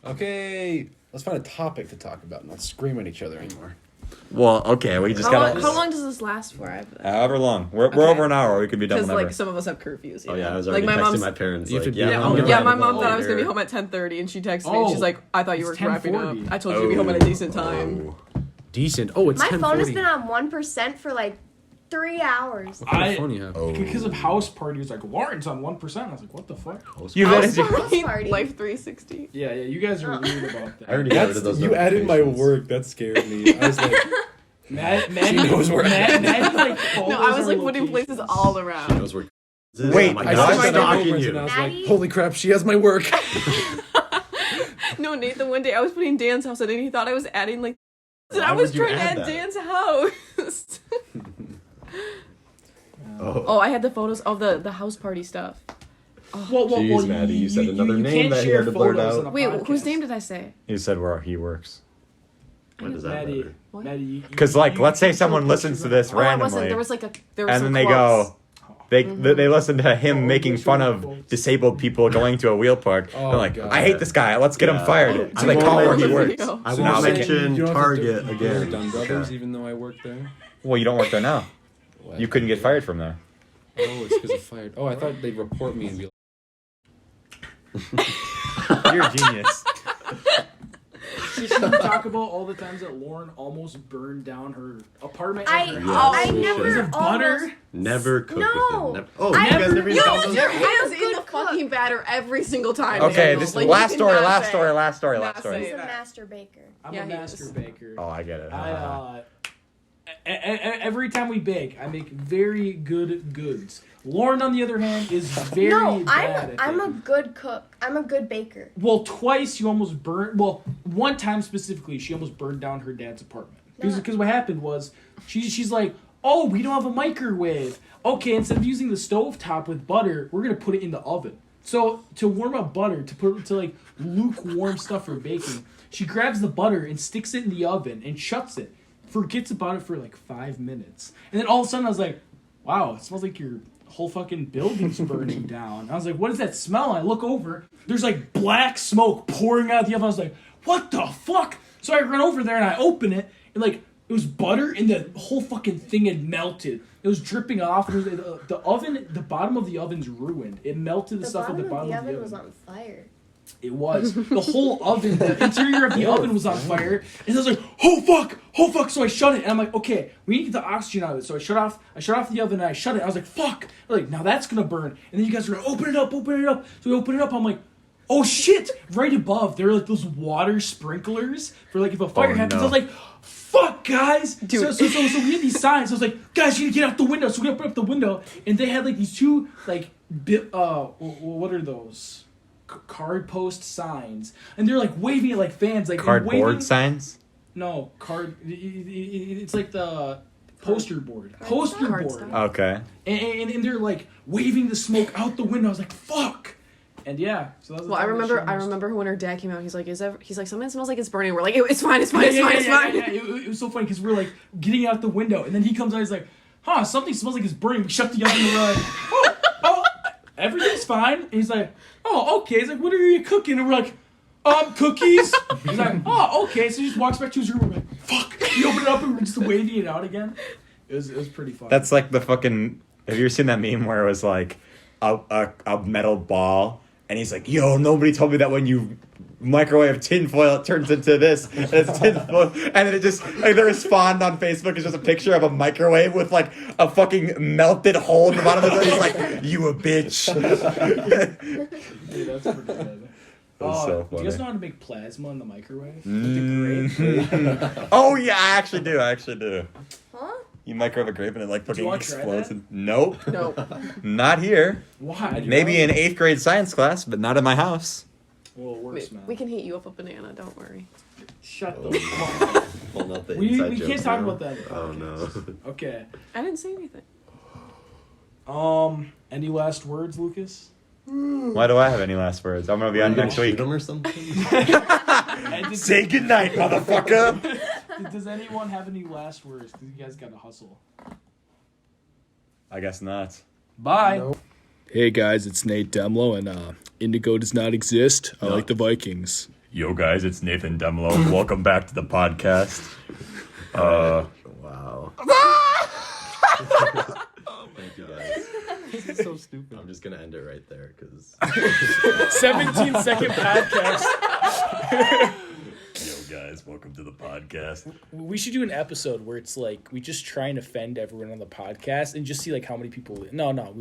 Okay, let's find a topic to talk about, not scream at each other anymore. Well, okay, we just How long does this last for? However long. We're Okay. over an hour. We could be done Because whenever. some of us have curfews. You Oh know? yeah, I was already my texting mom's. my parents. You Like, have to- yeah, yeah, I'm oh, gonna Yeah, wrap my up mom thought I was later. gonna be home at 10:30, and she texted me. Oh, and she's like, "I thought you were it's wrapping up. 10:40. I told you to be home at a decent time." Decent. Oh, it's My 10:40. phone has been on 1% for 3 hours. What kind of phone you have? Because of house parties, like Lauren's on 1%. I was like, what the fuck? You House let party. Party. Life 360. Yeah, you guys are weird about that. I already got rid of those notifications. That scared me. I was like, Maddie knows where I am. Maddie, No, I was putting places all She around. knows where. Wait, oh my I God, saw I'm my stalking girlfriends you. and I was Maddie? like, holy crap, she has my work. No, Nathan, one day I was putting Dan's house in, and he thought I was adding and Why I was would you trying to add add that? Dan's house. Oh, Oh, I had the photos of the house party stuff. Jeez, Maddie, you said another name can't that you share had to blurt photos out. on a Wait, podcast. whose name did I say? You said where he works. What does that Maddie, matter? What? Maddie, Because, let's say someone listens to this Oh, I randomly. wasn't. There was there was And some then they quotes. go, they listen to him making fun of disabled people going to a wheel park. Oh, They're like, God. I hate this guy. Let's get him Yeah. fired. So I they won't call where he mention- works. Video. I So won't now they mention You don't have to Target do again. Dun Brothers, Okay. even though I work there. Well, you don't work there now. What? You couldn't get fired from there. Oh, it's because of fired. Oh, I thought they'd report me and be like, You're a genius. Should we talk about all the times that Lauren almost burned down her apartment I and her house? I Yes. never Is it butter? almost- Never cook No. with him. Never. Oh, I you guys never never- even Yo, got those? you're- Your hands a in good the cook. fucking batter every single time. Okay, Like, this you last story, cannot last say- story, last story, last Not story. He's say a that. master baker. I'm Yeah, a he master is. baker. Oh, I get it. I Every time we bake, I make very good goods. Lauren, on the other hand, is very No, bad at I'm a baking. good cook. I'm a good baker. Well, twice you almost burned. Well, one time specifically, she almost burned down her dad's apartment. Because what happened was, she's like, oh, we don't have a microwave. Okay, instead of using the stovetop with butter, we're going to put it in the oven. So, to warm up butter, to put it to, like, lukewarm stuff for baking, she grabs the butter and sticks it in the oven and shuts it. Forgets about it for, like, 5 minutes. And then all of a sudden, I was like, wow, it smells like your whole fucking building's burning down. I was like, what is that smell? And I look over. There's, like, black smoke pouring out of the oven. I was like, what the fuck? So I run over there and I open it. And, like, it was butter and the whole fucking thing had melted. It was dripping off. The oven, the bottom of the oven's ruined. It melted the stuff at the bottom of the oven. Was on fire. It was. The whole oven, the interior of the oven was on fire. And I was like, oh fuck. So I shut it. And I'm like, okay, we need to get the oxygen out of it. So I shut off the oven and I shut it. I was like, fuck. Like, now that's gonna burn. And then you guys are gonna open it up. So we open it up. I'm like, oh shit. Right above, there are like those water sprinklers for like if a fire happens. No. I was like, fuck, guys. So we had these signs. I was like, guys, you need to get out the window. So we opened up the window. And they had like these two, like, what are those? Card post signs, and they're like waving it like fans, like Cardboard signs? No, it's like the poster board. Okay. And they're like waving the smoke out the window. I was like, fuck. And yeah, so that was. Well, I remember when her dad came out. He's like, something smells like it's burning. We're like, it's fine. It's fine. It was so funny because we're like getting out the window, and then he comes out. He's like, huh, something smells like it's burning. We shut the oven and we're like, oh, everything's fine. And he's like, oh, okay. He's like, what are you cooking? And we're like, cookies. He's like, oh, okay. So he just walks back to his room. We're like, fuck. He opened it up and we're just waving it out again. It was pretty fun. That's like the fucking. Have you ever seen that meme where it was like a metal ball, and he's like, yo, nobody told me that when you microwave tinfoil, it turns into this, and it's tinfoil, and then it just, like, the respond on Facebook is just a picture of a microwave with, like, a fucking melted hole in the bottom of it. He's like, you a bitch. Dude, that's pretty good. That's so funny. Do you guys know how to make plasma in the microwave? With the grape? Oh, yeah, I actually do. Huh? You microwave a grape and it, like, fucking want to try explodes. that? Nope. No. Not here. Why? Maybe in 8th grade science class, but not in my house. Well, it works, man. We can heat you up a banana. Don't worry. Shut the fuck up. Well, not the We inside can't jokes talk now. about that. Oh no. Okay. I didn't say anything. Any last words, Lucas? Why do I have any last words? I'm gonna be on next week. Shoot 'em or something? Say goodnight, motherfucker. Does anyone have any last words? Because you guys gotta hustle. I guess not. Bye. Nope. Hey guys, it's Nate Demlo, and Indigo does not exist. I like the Vikings. Yo guys, it's Nathan Demlo. Welcome back to the podcast. Wow. Thank you guys. This is so stupid. I'm just gonna end it right there because 17-second podcast. Yo guys, welcome to the podcast. We should do an episode where it's like we just try and offend everyone on the podcast and just see like how many people. No, we